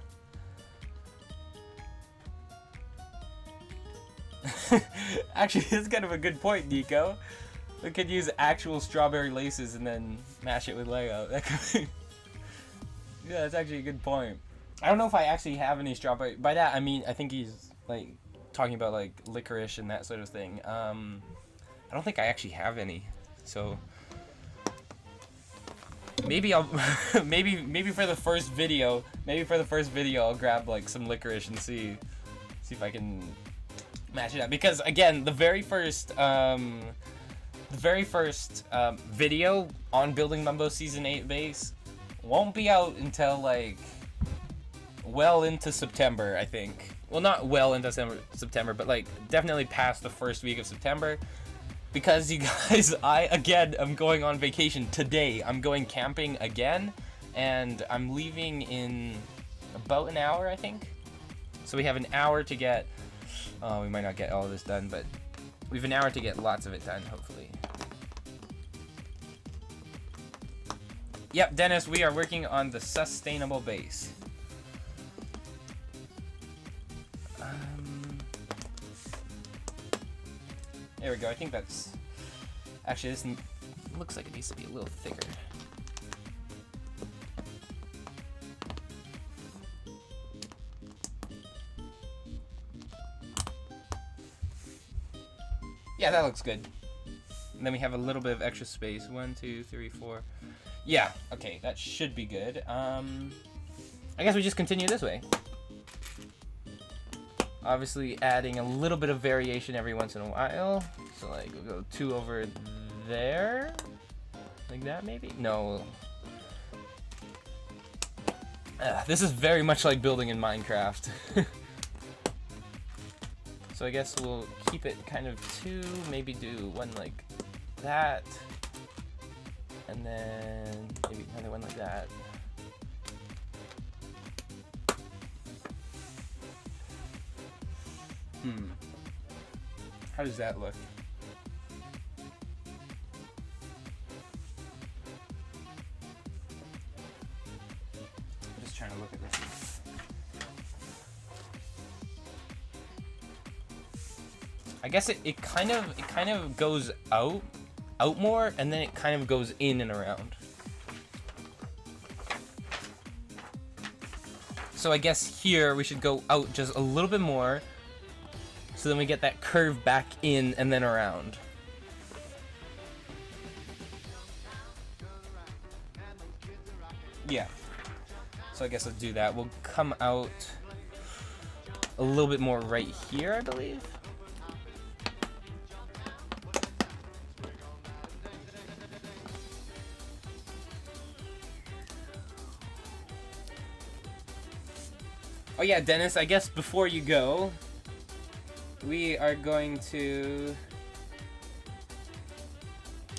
Actually, that's kind of a good point, Nico. We could use actual strawberry laces and then mash it with Lego. That could be... yeah, that's actually a good point. I don't know if I actually have any strawberry... by that, I mean, I think he's, like... talking about like licorice and that sort of thing. I don't think I actually have any, so maybe I'll maybe for the first video I'll grab like some licorice and see if I can match it up, because again, the very first the very first video on building Mumbo Season 8 base won't be out until like well into September, I think. Well, not well into September, but like definitely past the first week of September. Because you guys, I again am going on vacation today. I'm going camping again, and I'm leaving in about an hour, I think. So we have an hour to get. Oh, we might not get all of this done, but we have an hour to get lots of it done, hopefully. Yep, Dennis, we are working on the sustainable base. There we go. I think that's... Actually, this looks like it needs to be a little thicker. Yeah, that looks good. And then we have a little bit of extra space. 1, 2, 3, 4. Yeah, okay, that should be good. I guess we just continue this way. Obviously adding a little bit of variation every once in a while. So like we'll go 2 over there. Like that maybe? No. This is very much like building in Minecraft. So I guess we'll keep it kind of 2, maybe do one like that. And then maybe another one like that. How does that look? I'm just trying to look at this. I guess it kind of goes out more, and then it kind of goes in and around. So I guess here we should go out just a little bit more. So then we get that curve back in and then around. Yeah. So I guess I'll do that. We'll come out a little bit more right here, I believe. Oh yeah, Dennis, I guess before you go, we are going to...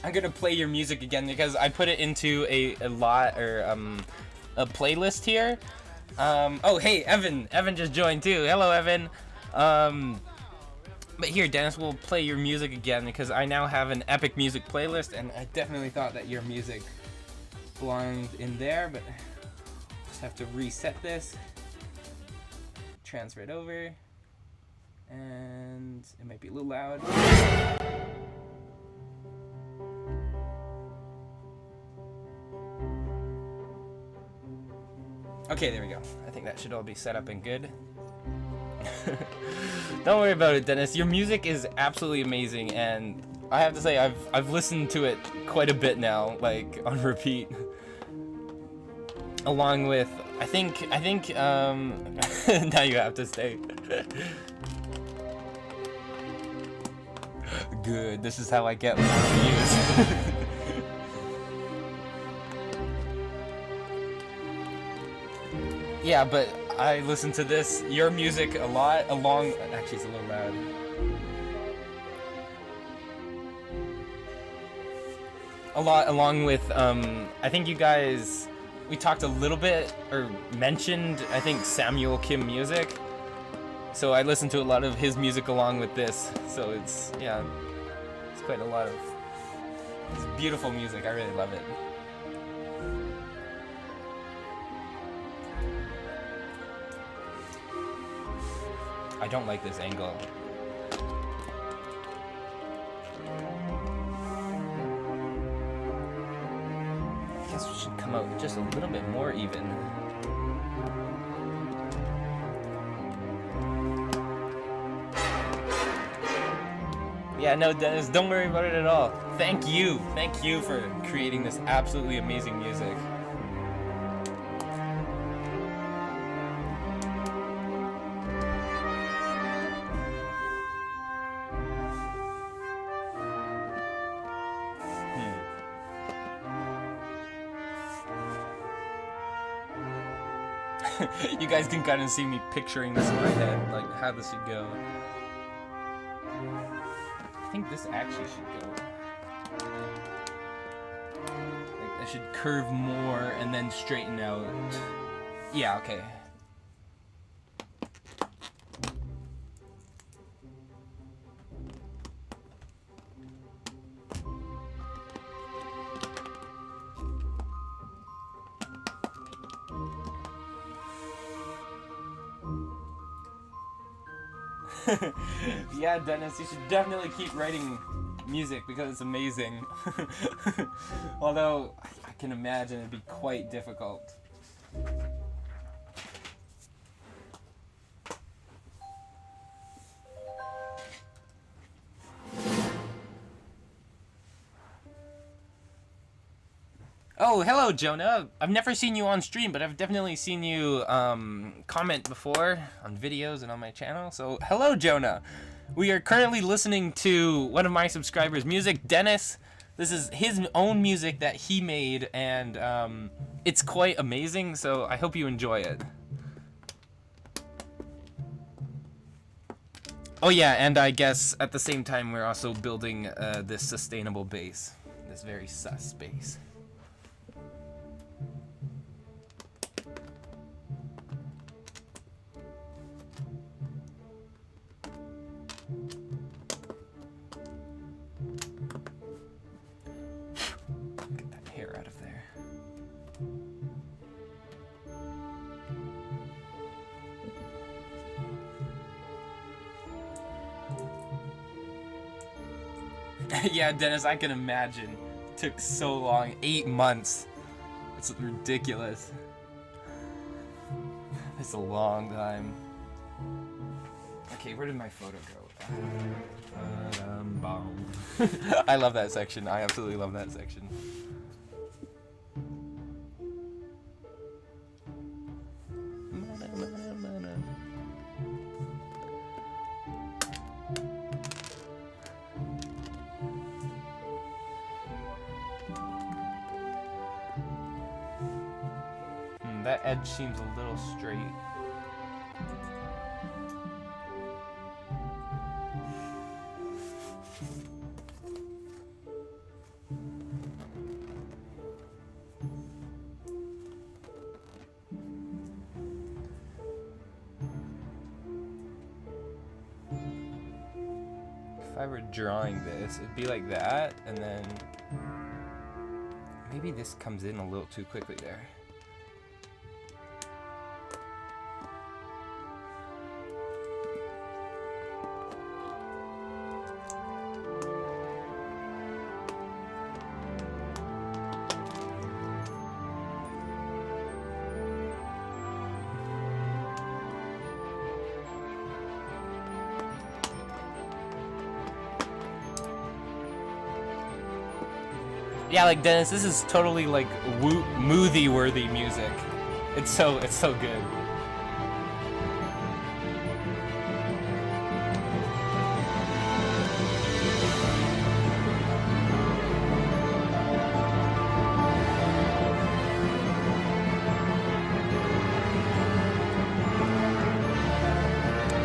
I'm gonna play your music again because I put it into a playlist here. Oh hey, Evan just joined too. Hello, Evan. But here, Dennis, we'll play your music again because I now have an epic music playlist, and I definitely thought that your music belonged in there, but just have to reset this, transfer it over, and it might be a little loud. Okay, there we go. I think that should all be set up and good. Don't worry about it, Dennis. Your music is absolutely amazing, and I have to say I've listened to it quite a bit now, like on repeat. Along with I think now you have to stay. Good. This is how I get more views. Yeah, but I listen to your music a lot actually it's a little loud. Along with, I think you guys, we talked a little bit, or mentioned, I think, SamuelKimMusic. So I listen to a lot of his music along with this. So it's quite a lot of, it's beautiful music. I really love it. I don't like this angle. I guess we should come out just a little bit more even. Yeah, no, Dennis, don't worry about it at all. Thank you for creating this absolutely amazing music. You guys can kind of see me picturing this in my head, like how this should go. I think this actually should go. Like, I should curve more and then straighten out. Yeah, okay. Yeah, Dennis, you should definitely keep writing music because it's amazing. Although, I can imagine it'd be quite difficult. Oh, hello, Jonah. I've never seen you on stream, but I've definitely seen you comment before on videos and on my channel. So, hello, Jonah. We are currently listening to one of my subscribers' music, Dennis. This is his own music that he made, and it's quite amazing, so I hope you enjoy it. Oh yeah, and I guess at the same time we're also building this sustainable base. This very sus base. Get that hair out of there. Yeah, Dennis, I can imagine. It took so long. 8 months. It's ridiculous. It's a long time. Okay, where did my photo go? I love that section. I absolutely love that section. That edge seems a little straight. If I were drawing this, it'd be like that, and then maybe this comes in a little too quickly there. Yeah, like Dennis, this is totally like movie-worthy music. It's so good.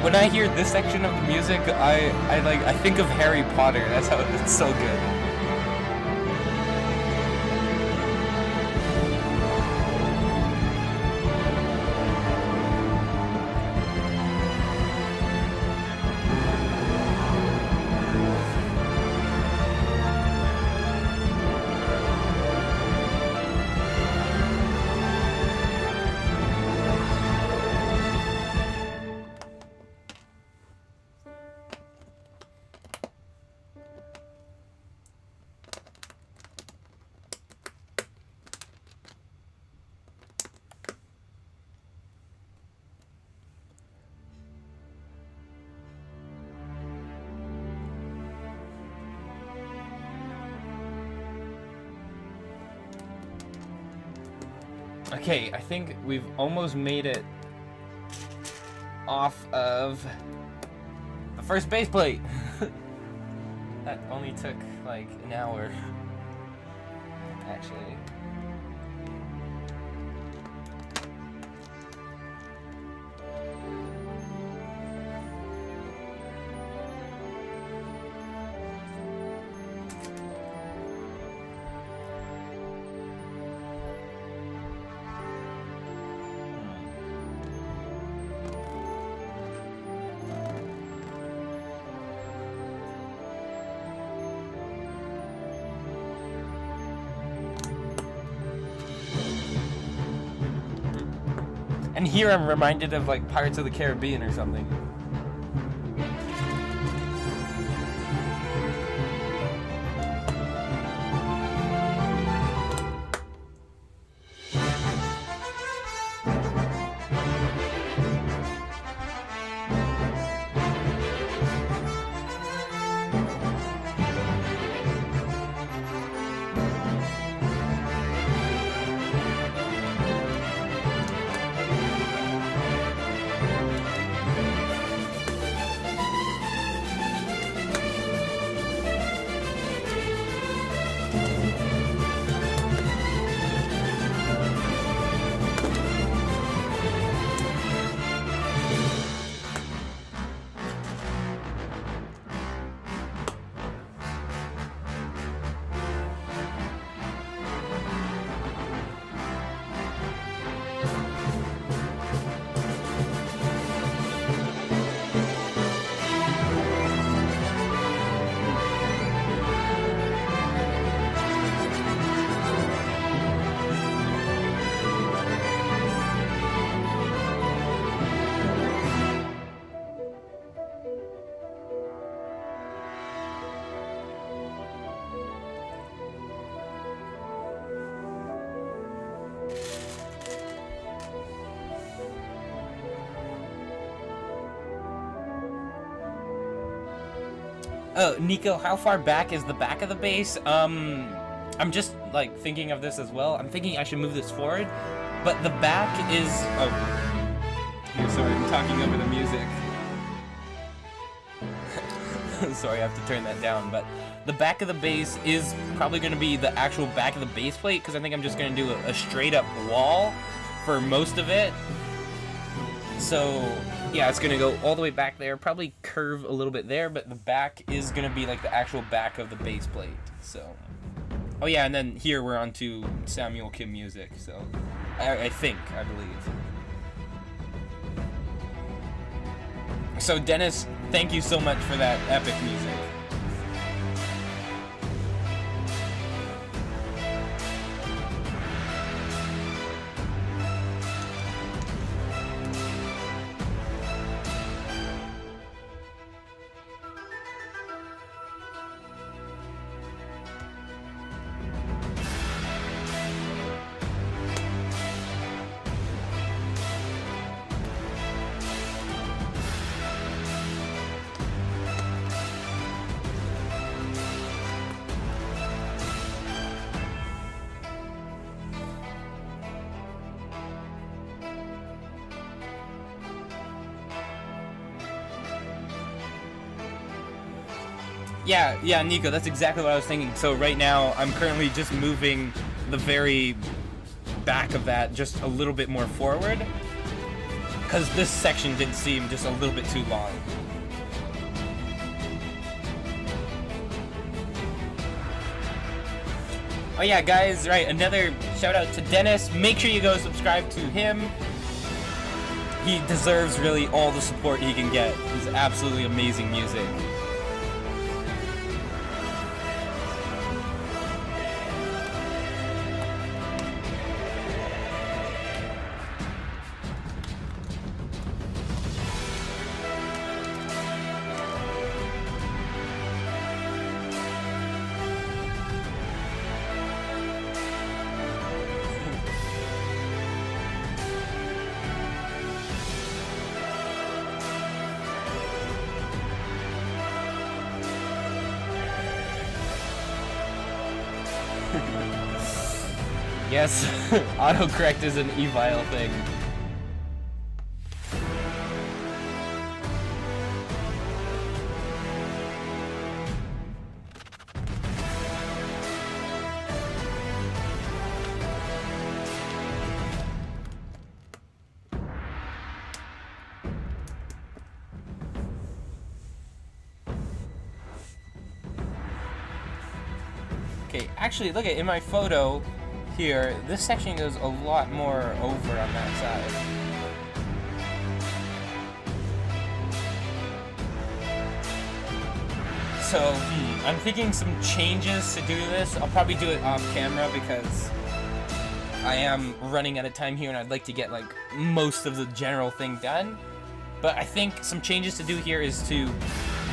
When I hear this section of the music, I think of Harry Potter. That's how it's so good. Okay, I think we've almost made it off of the first base plate. That only took like an hour, actually. And here I'm reminded of like Pirates of the Caribbean or something. Oh, Nico, how far back is the back of the bass? I'm just, like, thinking of this as well. I'm thinking I should move this forward, but the back is... Oh. Here, sorry, I'm talking over the music. Sorry, I have to turn that down, but the back of the bass is probably going to be the actual back of the bass plate, because I think I'm just going to do a straight-up wall for most of it. So... yeah, it's gonna go all the way back there, probably curve a little bit there, but the back is gonna be like the actual back of the bass plate. So, oh yeah, and then here we're on to SamuelKimMusic. So, I believe. So Dennis, thank you so much for that epic music. Yeah, Nico, that's exactly what I was thinking. So right now, I'm currently just moving the very back of that just a little bit more forward, because this section did seem just a little bit too long. Oh yeah, guys, right, another shout out to Dennis. Make sure you go subscribe to him. He deserves really all the support he can get. He's absolutely amazing music. Yes, autocorrect is an evil thing. Okay, actually, look at in my photo here, this section goes a lot more over on that side. So, I'm thinking some changes to do this. I'll probably do it off camera because I am running out of time here and I'd like to get like most of the general thing done. But I think some changes to do here is to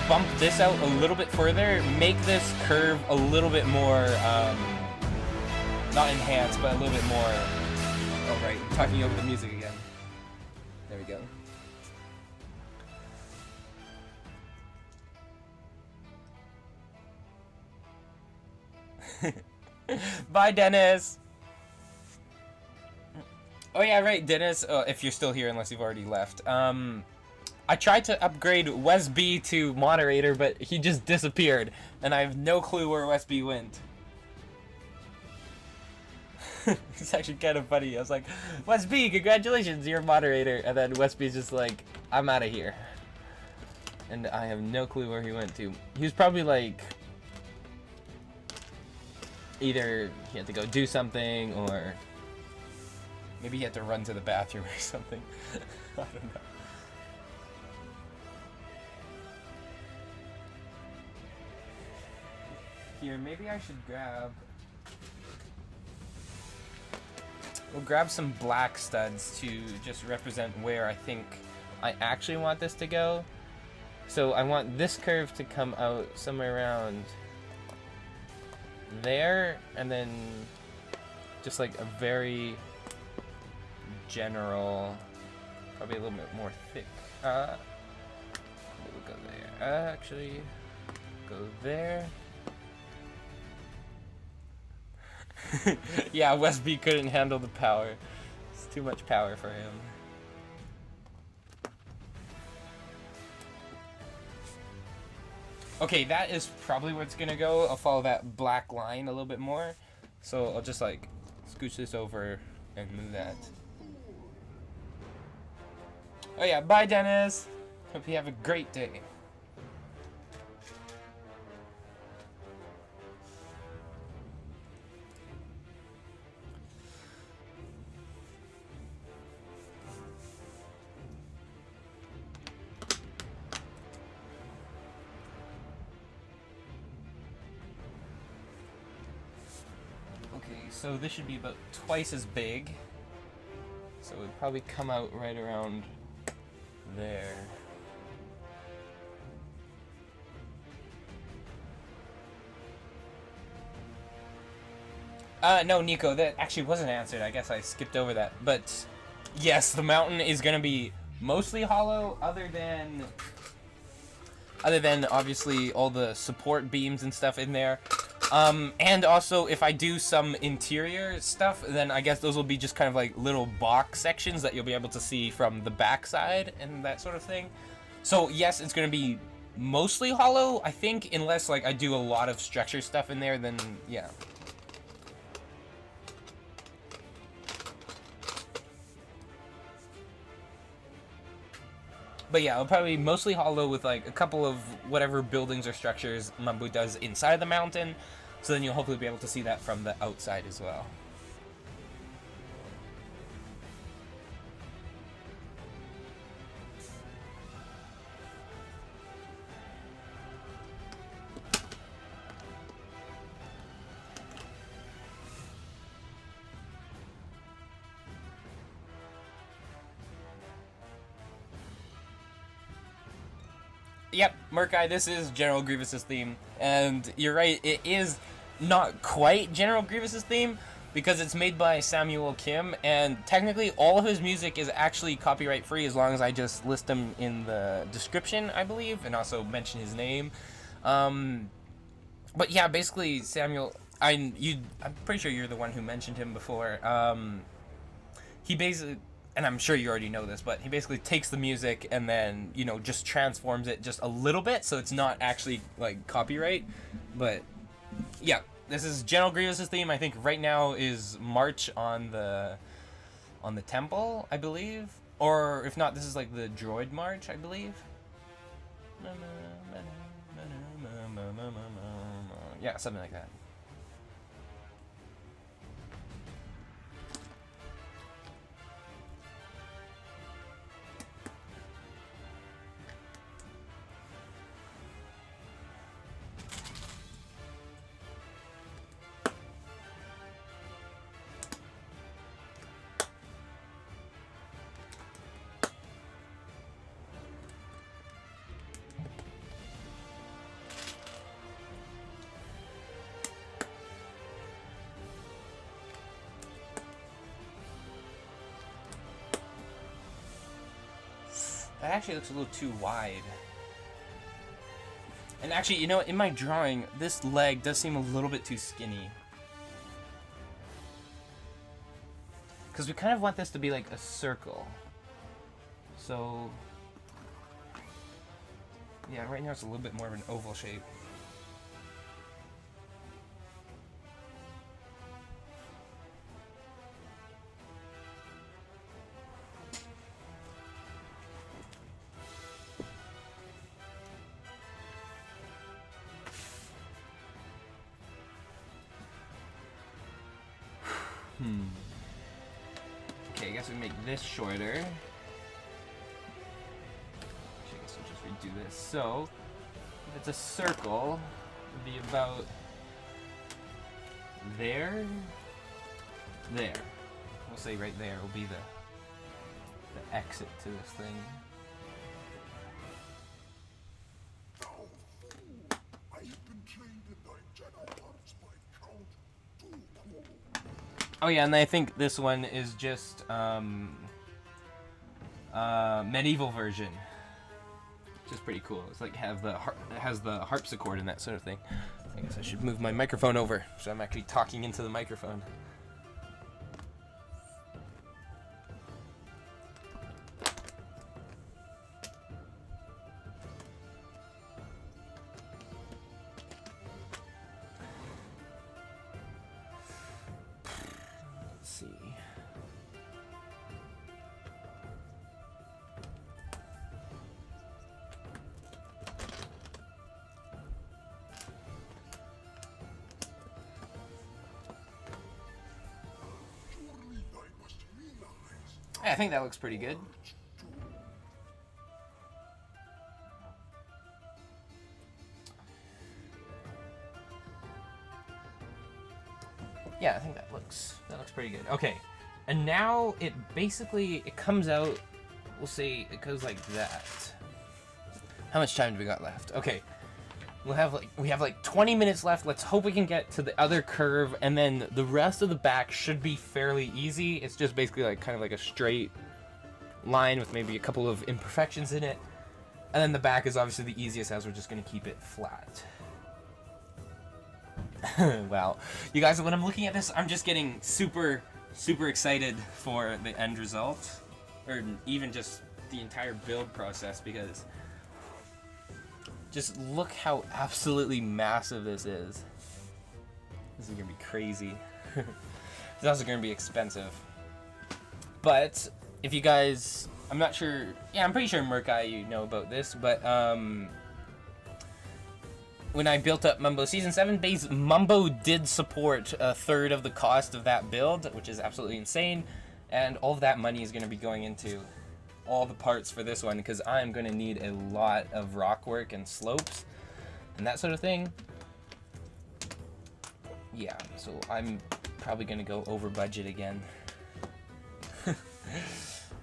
bump this out a little bit further, make this curve a little bit more, not enhanced, but a little bit more, oh right, I'm talking over the music again. There we go. Bye, Dennis! Oh yeah, right, Dennis, if you're still here, unless you've already left. I tried to upgrade Wes B to moderator, but he just disappeared, and I have no clue where Wes B went. It's actually kind of funny. I was like, Wes B, congratulations, you're a moderator, and then Wes B's just like, I'm out of here. And I have no clue where he went to. He was probably like, either he had to go do something, or maybe he had to run to the bathroom or something. I don't know. Here, maybe I should grab... We'll grab some black studs to just represent where I think I actually want this to go. So I want this curve to come out somewhere around there, and then just like a very general, probably a little bit more thick. We'll go there. Actually, go there. Yeah, Wes B couldn't handle the power. It's too much power for him. Okay, that is probably where it's gonna go. I'll follow that black line a little bit more. So I'll just like scooch this over and move that. Oh yeah, bye Dennis! Hope you have a great day. So this should be about twice as big. So it would probably come out right around there. No, Nico, that actually wasn't answered. I guess I skipped over that. But yes, the mountain is gonna be mostly hollow, other than obviously all the support beams and stuff in there. And also, if I do some interior stuff, then I guess those will be just kind of like little box sections that you'll be able to see from the backside and that sort of thing. So yes, it's going to be mostly hollow, I think, unless like I do a lot of structure stuff in there, then yeah. But yeah, it'll probably be mostly hollow with like a couple of whatever buildings or structures Mumbo does inside the mountain. So then you'll hopefully be able to see that from the outside as well. Yep, Murkai, this is General Grievous's theme, and you're right, it is not quite General Grievous's theme, because it's made by Samuel Kim, and technically all of his music is actually copyright free as long as I just list him in the description, I believe, and also mention his name. But yeah, basically Samuel, I'm pretty sure you're the one who mentioned him before. He basically, and I'm sure you already know this, but he basically takes the music and then, you know, just transforms it just a little bit, so it's not actually like copyright. But yeah, this is General Grievous's theme. I think right now is March on the temple, I believe, or if not, this is like the droid march, I believe. Yeah, something like that. That actually looks a little too wide. And actually, you know, in my drawing, this leg does seem a little bit too skinny. Because we kind of want this to be like a circle. So, yeah, right now it's a little bit more of an oval shape. Okay, I guess we make this shorter. Actually, I guess we'll just redo this. So, if it's a circle, it'll be about there. We'll say right there will be the exit to this thing. Oh yeah, and I think this one is just medieval version, which is pretty cool. It's like it has the harpsichord and that sort of thing. I guess I should move my microphone over so I'm actually talking into the microphone. I think that looks pretty good. Yeah, I think that looks pretty good. Okay, and now it comes out. We'll say it goes like that. How much time do we got left? Okay, we have like 20 minutes left. Let's hope we can get to the other curve, and then the rest of the back should be fairly easy. It's just basically like kind of like a straight line with maybe a couple of imperfections in it, and then the back is obviously the easiest, as we're just going to keep it flat. Wow, you guys, when I'm looking at this, I'm just getting super excited for the end result, or even just the entire build process, because just look how absolutely massive this is. This is gonna be crazy. It's also gonna be expensive. But if you guys, I'm not sure, yeah, I'm pretty sure Murkai, you know about this, but when I built up Mumbo Season 7 base, Mumbo did support a third of the cost of that build, which is absolutely insane, and all of that money is going to be going into all the parts for this one, because I'm going to need a lot of rock work and slopes and that sort of thing. Yeah, so I'm probably going to go over budget again.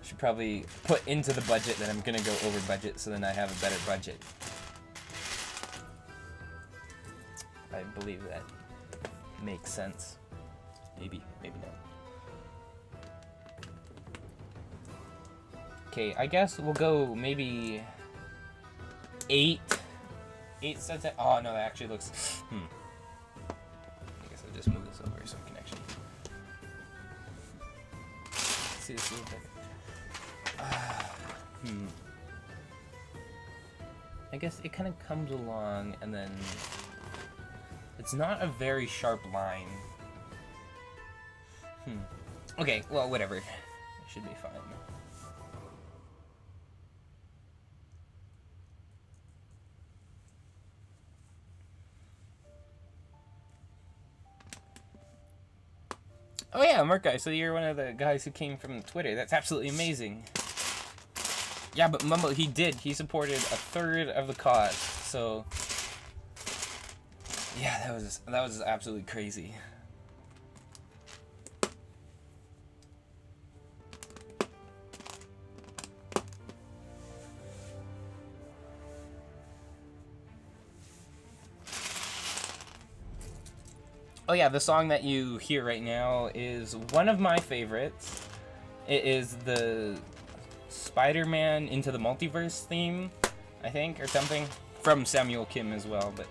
Should probably put into the budget that I'm going to go over budget, so then I have a better budget. I believe that makes sense. Maybe not. Okay, I guess we'll go maybe 8 sets. Oh no, that actually looks. I guess I'll just move this over so I can actually see this a little bit. I guess it kind of comes along and then it's not a very sharp line. Okay, well, whatever. It should be fine. Oh yeah, Murkai, so you're one of the guys who came from Twitter. That's absolutely amazing. Yeah, but Mumbo, he supported a third of the cost, so yeah, that was absolutely crazy. Oh yeah, the song that you hear right now is one of my favorites. It is the Spider-Man Into the Multiverse theme, I think, or something, from Samuel Kim as well, but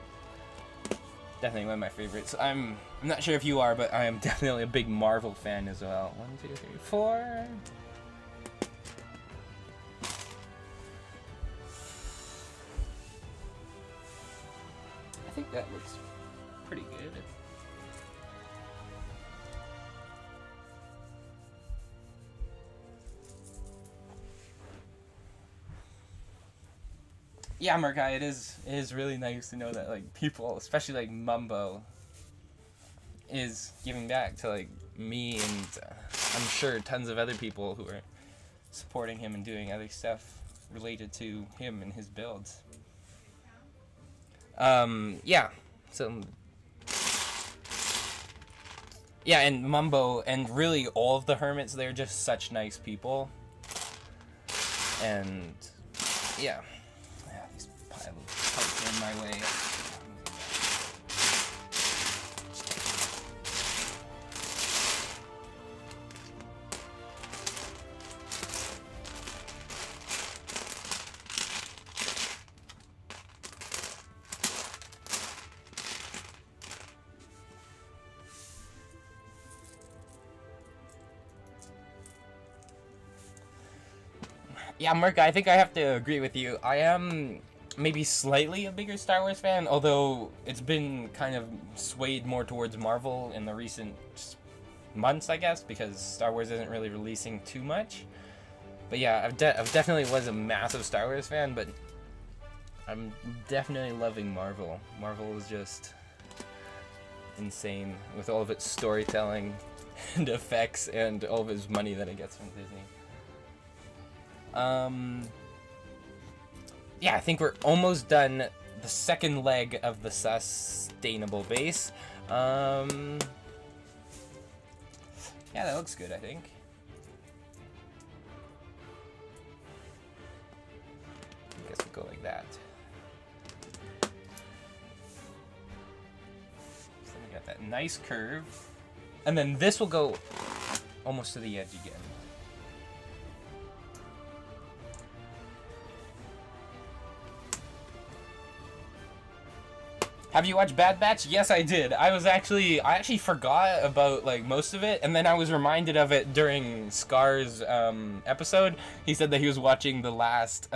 definitely one of my favorites. I'm not sure if you are, but I am definitely a big Marvel fan as well. 1, 2, 3, 4. I think that looks pretty good. Yeah, Murkai, it is really nice to know that like people, especially like Mumbo, is giving back to like me and I'm sure tons of other people who are supporting him and doing other stuff related to him and his builds. Yeah, so yeah, and Mumbo and really all of the hermits, they're just such nice people. And yeah, these pile of parts are in my way. Yeah, Merc, I think I have to agree with you. I am maybe slightly a bigger Star Wars fan, although it's been kind of swayed more towards Marvel in the recent months, I guess, because Star Wars isn't really releasing too much. But yeah, I've definitely was a massive Star Wars fan, but I'm definitely loving Marvel. Marvel is just insane with all of its storytelling and effects and all of its money that it gets from Disney. Yeah, I think we're almost done the second leg of the sustainable base. Yeah, that looks good, I think. I guess we'll go like that. So we got that nice curve. And then this will go almost to the edge again. Have you watched Bad Batch? Yes, I did. I actually forgot about like most of it, and then I was reminded of it during Scar's episode. He said that he was watching the last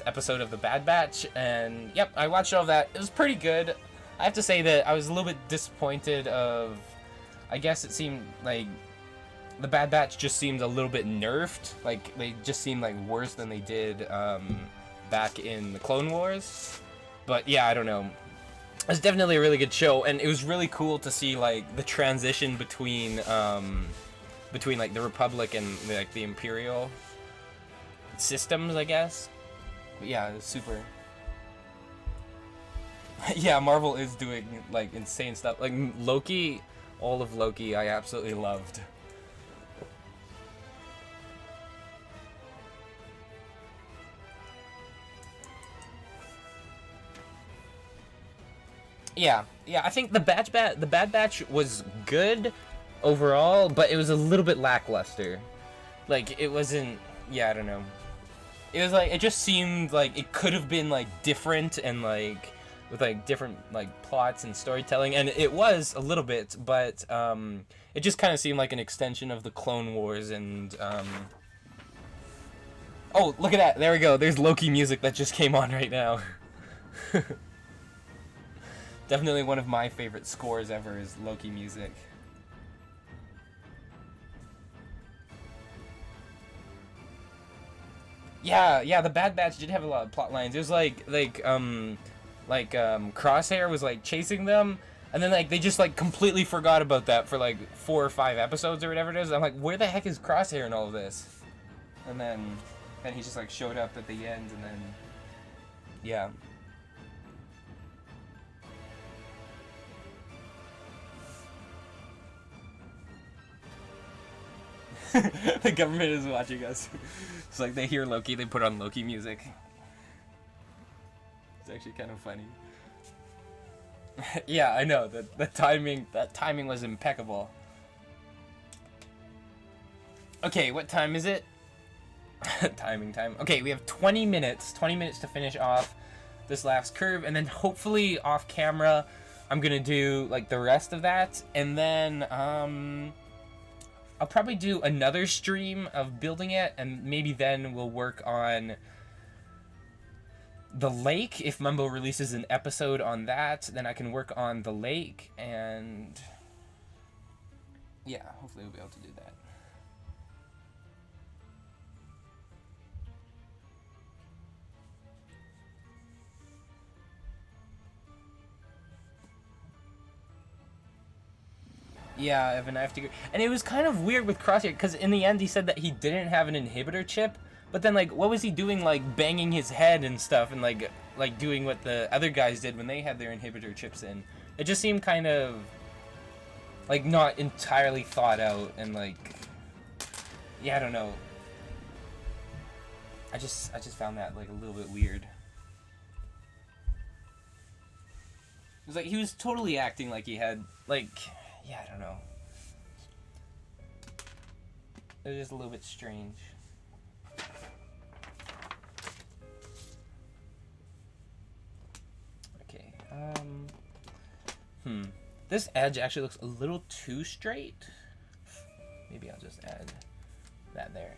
episode of the Bad Batch, and yep, I watched all of that. It was pretty good. I have to say that I was a little bit disappointed of. I guess it seemed like the Bad Batch just seemed a little bit nerfed. Like they just seemed like worse than they did back in the Clone Wars. But yeah, I don't know. It's definitely a really good show, and it was really cool to see like the transition between like the Republic and like the Imperial systems, I guess. But yeah, it was super. Yeah, Marvel is doing like insane stuff. Like Loki, all of Loki, I absolutely loved. Yeah, I think the Bad Batch was good overall, but it was a little bit lackluster. Like it wasn't. Yeah, I don't know. It was like it just seemed like it could have been like different and like with like different like plots and storytelling, and it was a little bit, but it just kind of seemed like an extension of the Clone Wars and. Oh, look at that! There we go. There's Loki music that just came on right now. Definitely one of my favorite scores ever is Loki music. Yeah, the Bad Batch did have a lot of plot lines. It was like Crosshair was like chasing them, and then like they just like completely forgot about that for like 4 or 5 episodes or whatever it is. I'm like, where the heck is Crosshair in all of this? And then he just like showed up at the end, and then yeah. The government is watching us. It's like they hear Loki, they put on Loki music. It's actually kind of funny. Yeah, I know that timing was impeccable. Okay, what time is it? Timing time. Okay, we have 20 minutes. 20 minutes to finish off this last curve, and then hopefully off camera I'm gonna do like the rest of that, and then I'll probably do another stream of building it, and maybe then we'll work on the lake. If Mumbo releases an episode on that, then I can work on the lake, and yeah, hopefully we'll be able to do that. Yeah, Evan, I have to go. And it was kind of weird with Crosshair, because in the end he said that he didn't have an inhibitor chip, but then, like, what was he doing, like, banging his head and stuff, and, like doing what the other guys did when they had their inhibitor chips in? It just seemed kind of, like, not entirely thought out, and, like, yeah, I don't know. I just found that, like, a little bit weird. It was like, he was totally acting like he had, like... Yeah, I don't know. It was just a little bit strange. Okay, This edge actually looks a little too straight. Maybe I'll just add that there.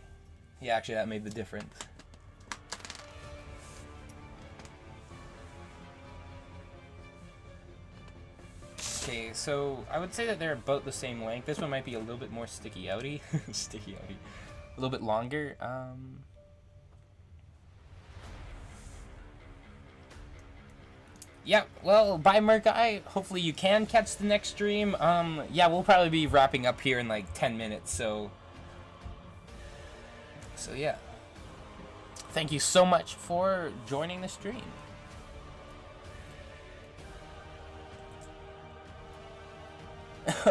Yeah, actually that made the difference. Okay, so I would say that they're about the same length. This one might be a little bit more sticky-outy. Sticky-outy. A little bit longer. Yeah, well, bye, Merkai. Hopefully you can catch the next stream. Yeah, we'll probably be wrapping up here in like 10 minutes, so yeah. Thank you so much for joining the stream.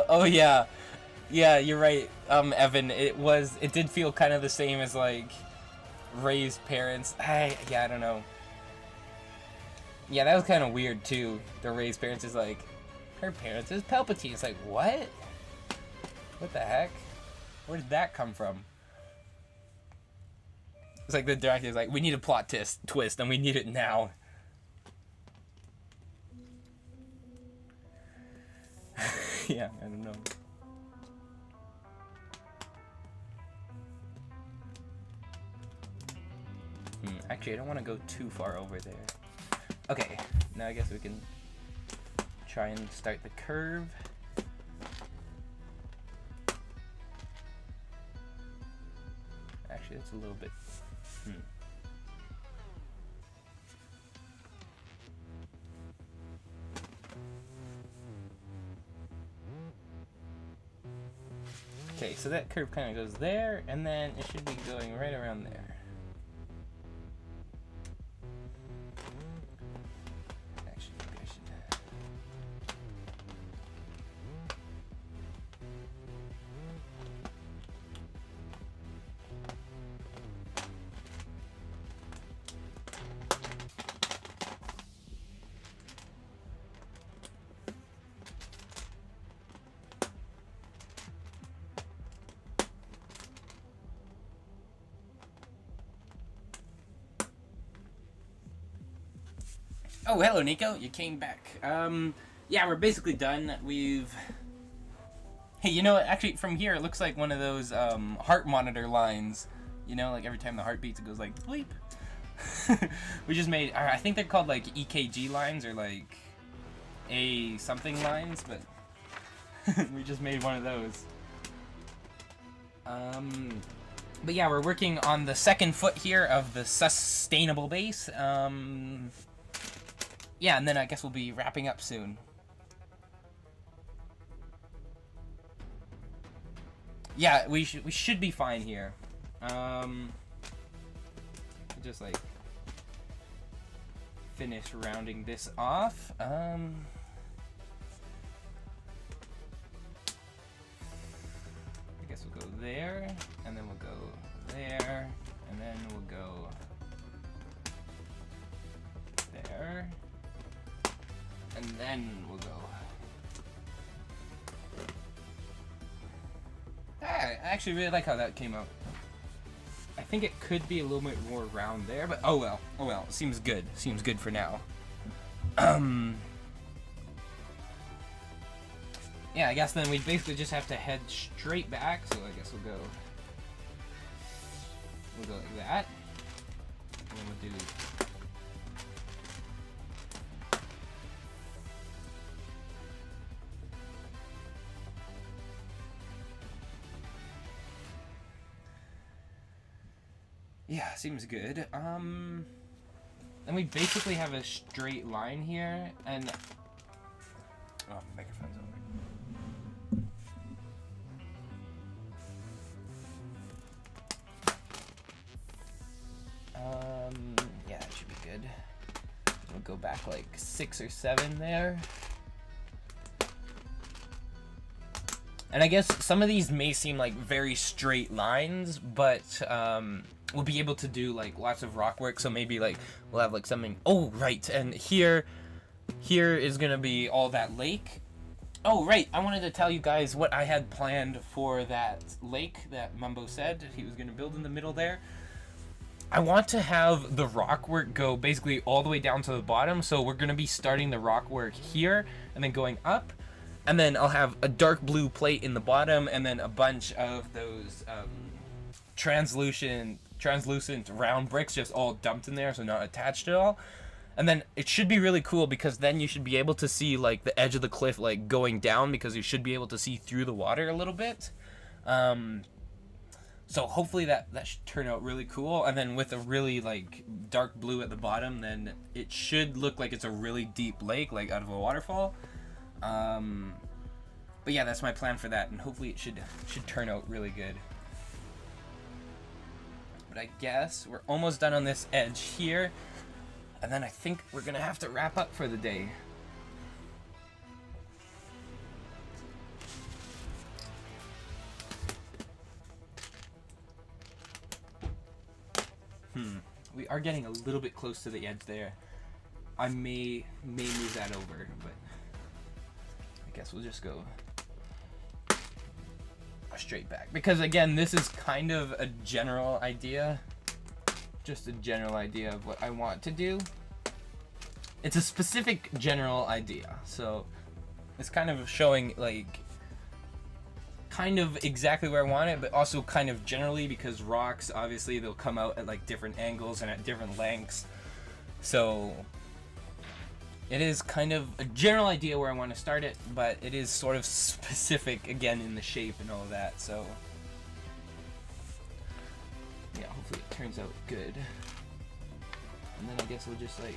Oh yeah, you're right, Evan. It did feel kind of the same as like Ray's parents. I don't know. Yeah, that was kind of weird too. The Ray's parents is like, her parents is Palpatine. It's like, what? What the heck? Where did that come from? It's like the director's like, we need a plot twist, and we need it now. Yeah, I don't know. Actually, I don't want to go too far over there. Okay, now I guess we can try and start the curve. Actually, that's a little bit... Okay, so that curve kind of goes there, and then it should be going right around there. Actually, maybe I should... Oh, hello, Nico. You came back. Yeah, we're basically done. We've... Hey, you know what? Actually, from here, it looks like one of those, heart monitor lines. You know, like every time the heart beats, it goes like, bleep. We just made... I think they're called, like, EKG lines, or, like, A something lines, but... we just made one of those. But yeah, we're working on the second foot here of the sustainable base. Yeah, and then I guess we'll be wrapping up soon. Yeah, we should be fine here. Just like finish rounding this off. I guess we'll go there, and then we'll go there, and then we'll go there. And then we'll go. I actually really like how that came out. I think it could be a little bit more round there, but oh well. Oh well. Seems good. Seems good for now. Yeah, I guess then we basically just have to head straight back, so I guess we'll go like that. And then we'll do yeah, seems good. And we basically have a straight line here, and oh, microphone's over. Yeah, that should be good. We'll go back like 6 or 7 there. And I guess some of these may seem like very straight lines, but we'll be able to do like lots of rock work. So maybe like we'll have like something. Oh, right. And here is gonna be all that lake. Oh, right. I wanted to tell you guys what I had planned for that lake that Mumbo said he was gonna build in the middle there. I want to have the rock work go basically all the way down to the bottom. So we're gonna be starting the rock work here and then going up. And then I'll have a dark blue plate in the bottom, and then a bunch of those translucent round bricks just all dumped in there, so not attached at all. And then it should be really cool because then you should be able to see like the edge of the cliff like going down, because you should be able to see through the water a little bit. So hopefully that should turn out really cool. And then with a really like dark blue at the bottom, then it should look like it's a really deep lake, like out of a waterfall. But yeah, that's my plan for that, and hopefully it should turn out really good. But I guess we're almost done on this edge here, and then I think we're gonna have to wrap up for the day. We are getting a little bit close to the edge there. I may move that over, but I guess we'll just go straight back, because again, this is kind of a general idea, just a general idea of what I want to do. It's a specific general idea, so it's kind of showing like kind of exactly where I want it, but also kind of generally, because rocks obviously they'll come out at like different angles and at different lengths, so it is kind of a general idea where I want to start it, but it is sort of specific again in the shape and all of that, so yeah, hopefully it turns out good. And then I guess we'll just like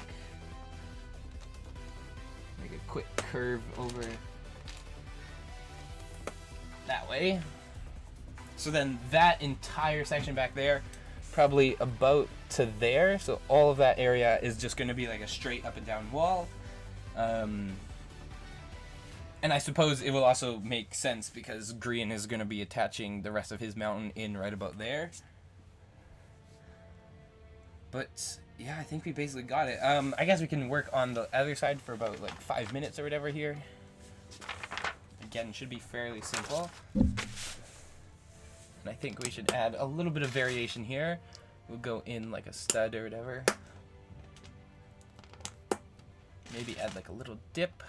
make a quick curve over that way. So then that entire section back there, probably about to there, so all of that area is just going to be like a straight up and down wall. And I suppose it will also make sense because Green is going to be attaching the rest of his mountain in right about there. But yeah, I think we basically got it. I guess we can work on the other side for about like 5 minutes or whatever here. Again, should be fairly simple. And I think we should add a little bit of variation here. We'll go in like a stud or whatever. Maybe add like a little dip.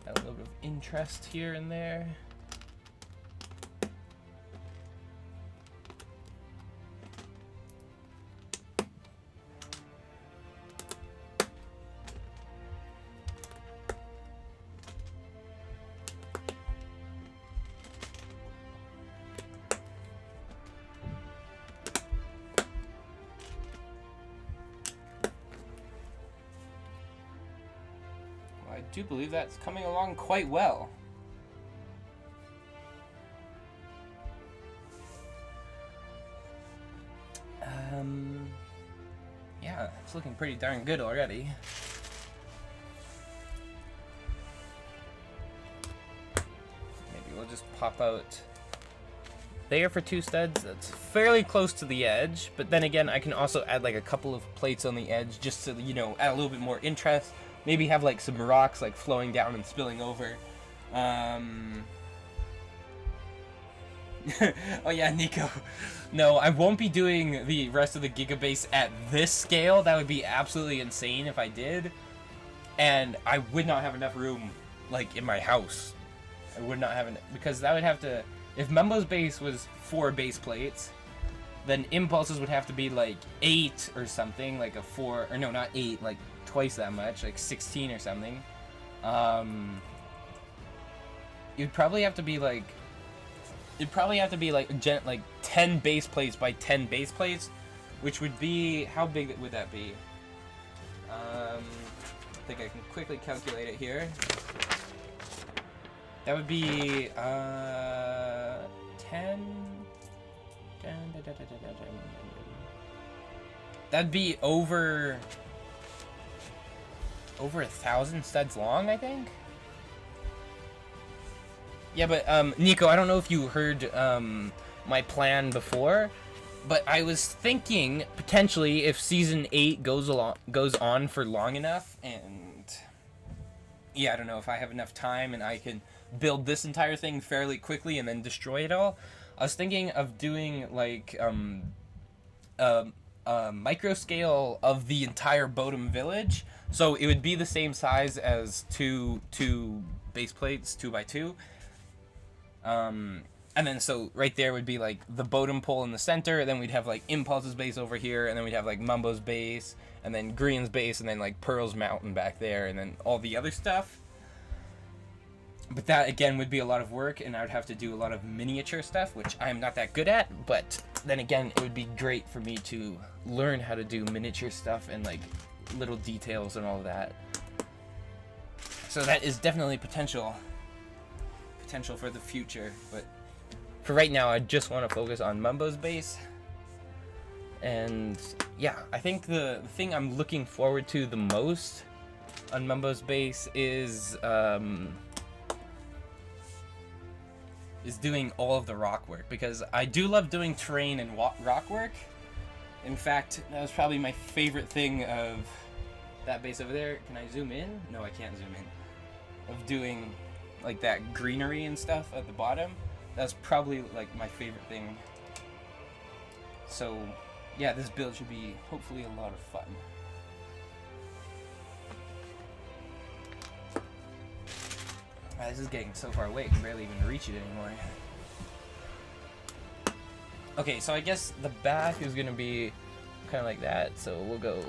Add a little bit of interest here and there. I do believe that's coming along quite well. Yeah, it's looking pretty darn good already. Maybe we'll just pop out there for 2 studs. That's fairly close to the edge, but then again, I can also add like a couple of plates on the edge just to, you know, add a little bit more interest. Maybe have like some rocks like flowing down and spilling over. Oh yeah, Nico. No, I won't be doing the rest of the Gigabase at this scale. That would be absolutely insane if I did. And I would not have enough room, like, in my house. I would not have enough, because that would have to... If Mumbo's base was 4 base plates, then Impulse's would have to be, like, 8 or something, like a 4... Or no, not 8, like, twice that much, like 16 or something. You'd probably have to be, like... It'd probably have to be, like, 10 base plates by 10 base plates, which would be... How big would that be? I think I can quickly calculate it here. That would be 10. That'd be over 1,000 studs long, I think. Yeah, but Nico, I don't know if you heard my plan before, but I was thinking potentially if season 8 goes on for long enough, and yeah, I don't know if I have enough time and I can build this entire thing fairly quickly and then destroy it all. I was thinking of doing like a micro scale of the entire Bodum village, so it would be the same size as two base plates, 2x2. And then so right there would be like the Bodum pole in the center, and then we'd have like Impulse's base over here, and then we'd have like Mumbo's base, and then Green's base, and then like Pearl's mountain back there, and then all the other stuff. But that, again, would be a lot of work, and I would have to do a lot of miniature stuff, which I'm not that good at, but then again, it would be great for me to learn how to do miniature stuff and, like, little details and all of that. So that is definitely potential for the future, but for right now, I just want to focus on Mumbo's base. And, yeah, I think the thing I'm looking forward to the most on Mumbo's base is doing all of the rock work, because I do love doing terrain and rock work. In fact, that was probably my favorite thing of that base over there. Can I zoom in? No, I can't zoom in. Of doing like that greenery and stuff at the bottom. That's probably like my favorite thing. So yeah, this build should be hopefully a lot of fun. This is getting so far away, I can barely even reach it anymore. Okay, so I guess the back is gonna be kind of like that, so we'll go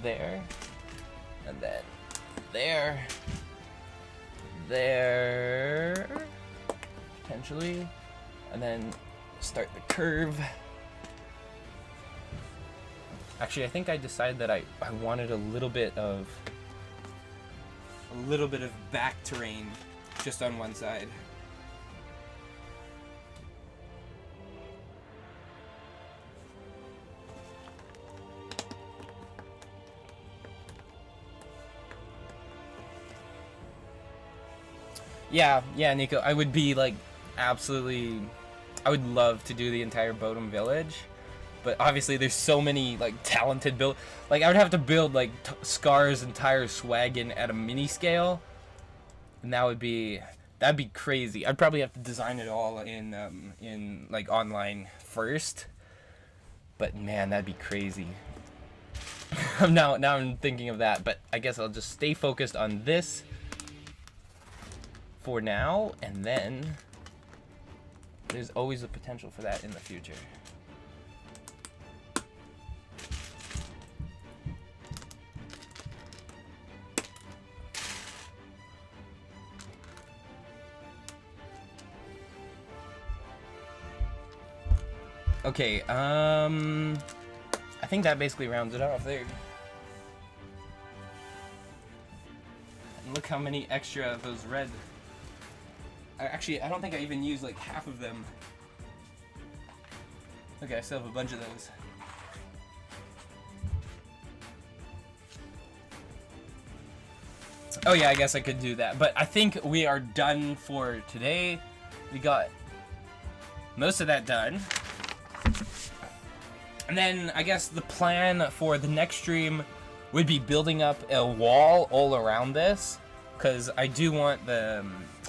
there, and then there, potentially, and then start the curve. Actually, I think I decided that I wanted a little bit of back terrain just on one side. Yeah, Nico, I would be like absolutely, I would love to do the entire Bodum village, but obviously there's so many like talented build, like I would have to build like Scar's entire Swagon at a mini scale, and that'd be crazy. I'd probably have to design it all in like online first, but man, that'd be crazy. now I'm thinking of that, but I guess I'll just stay focused on this for now, and then there's always a potential for that in the future. Okay, I think that basically rounds it off there. And look how many extra of those red. Actually, I don't think I even used like half of them. Okay, I still have a bunch of those. Oh yeah, I guess I could do that. But I think we are done for today. We got most of that done. And then I guess the plan for the next stream would be building up a wall all around this, because I do want the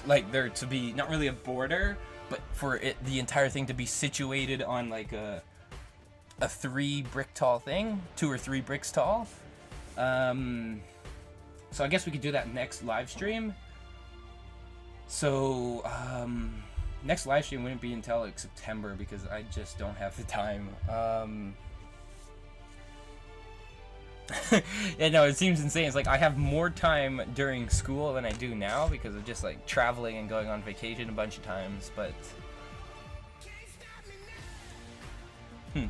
like there to be not really a border, but for the entire thing to be situated on like a 3 brick tall thing, 2 or 3 bricks tall. So I guess we could do that next live stream. So next live stream wouldn't be until like September because I just don't have the time. Yeah, no, it seems insane. It's like I have more time during school than I do now because of just like traveling and going on vacation a bunch of times, but you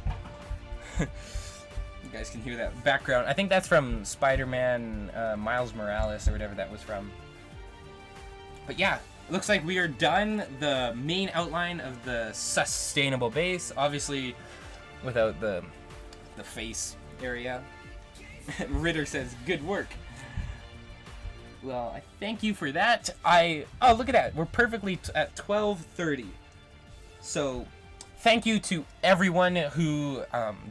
guys can hear that background. I think that's from Spider-Man Miles Morales or whatever that was from. But yeah, looks like we are done. The main outline of the sustainable base, obviously without the face area. Ritter says, good work. Well, I thank you for that. Oh, look at that. We're perfectly at 12:30. So, thank you to everyone who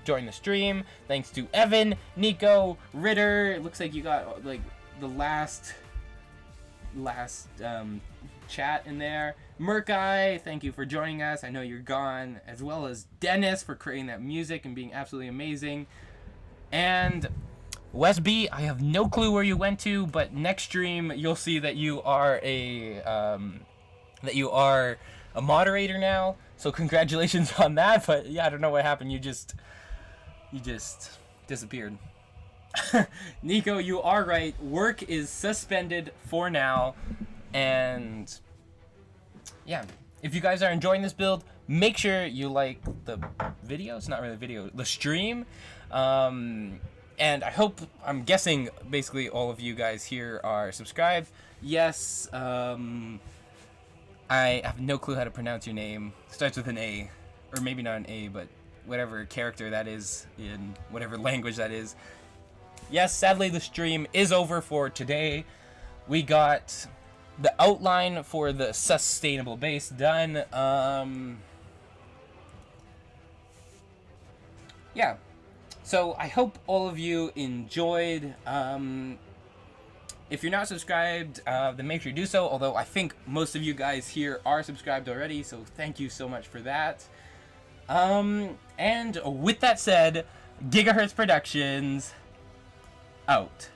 joined the stream. Thanks to Evan, Nico, Ritter. It looks like you got like the last chat in there. Murkai, thank you for joining us. I know you're gone. As well as Dennis for creating that music and being absolutely amazing. And Wesby, I have no clue where you went to, but next stream you'll see that you are a moderator now. So congratulations on that. But yeah, I don't know what happened. You just disappeared. Nico, you are right. Work is suspended for now. And yeah, if you guys are enjoying this build, make sure you like the video. It's not really a video, the stream. And I hope, I'm guessing basically all of you guys here are subscribed. Yes, I have no clue how to pronounce your name. It starts with an A, or maybe not an A, but whatever character that is in whatever language that is. Yes, sadly the stream is over for today. We got the outline for the sustainable base done. Yeah. So I hope all of you enjoyed. If you're not subscribed, then make sure you do so. Although I think most of you guys here are subscribed already, so thank you so much for that. And with that said, Gigahertz Productions out.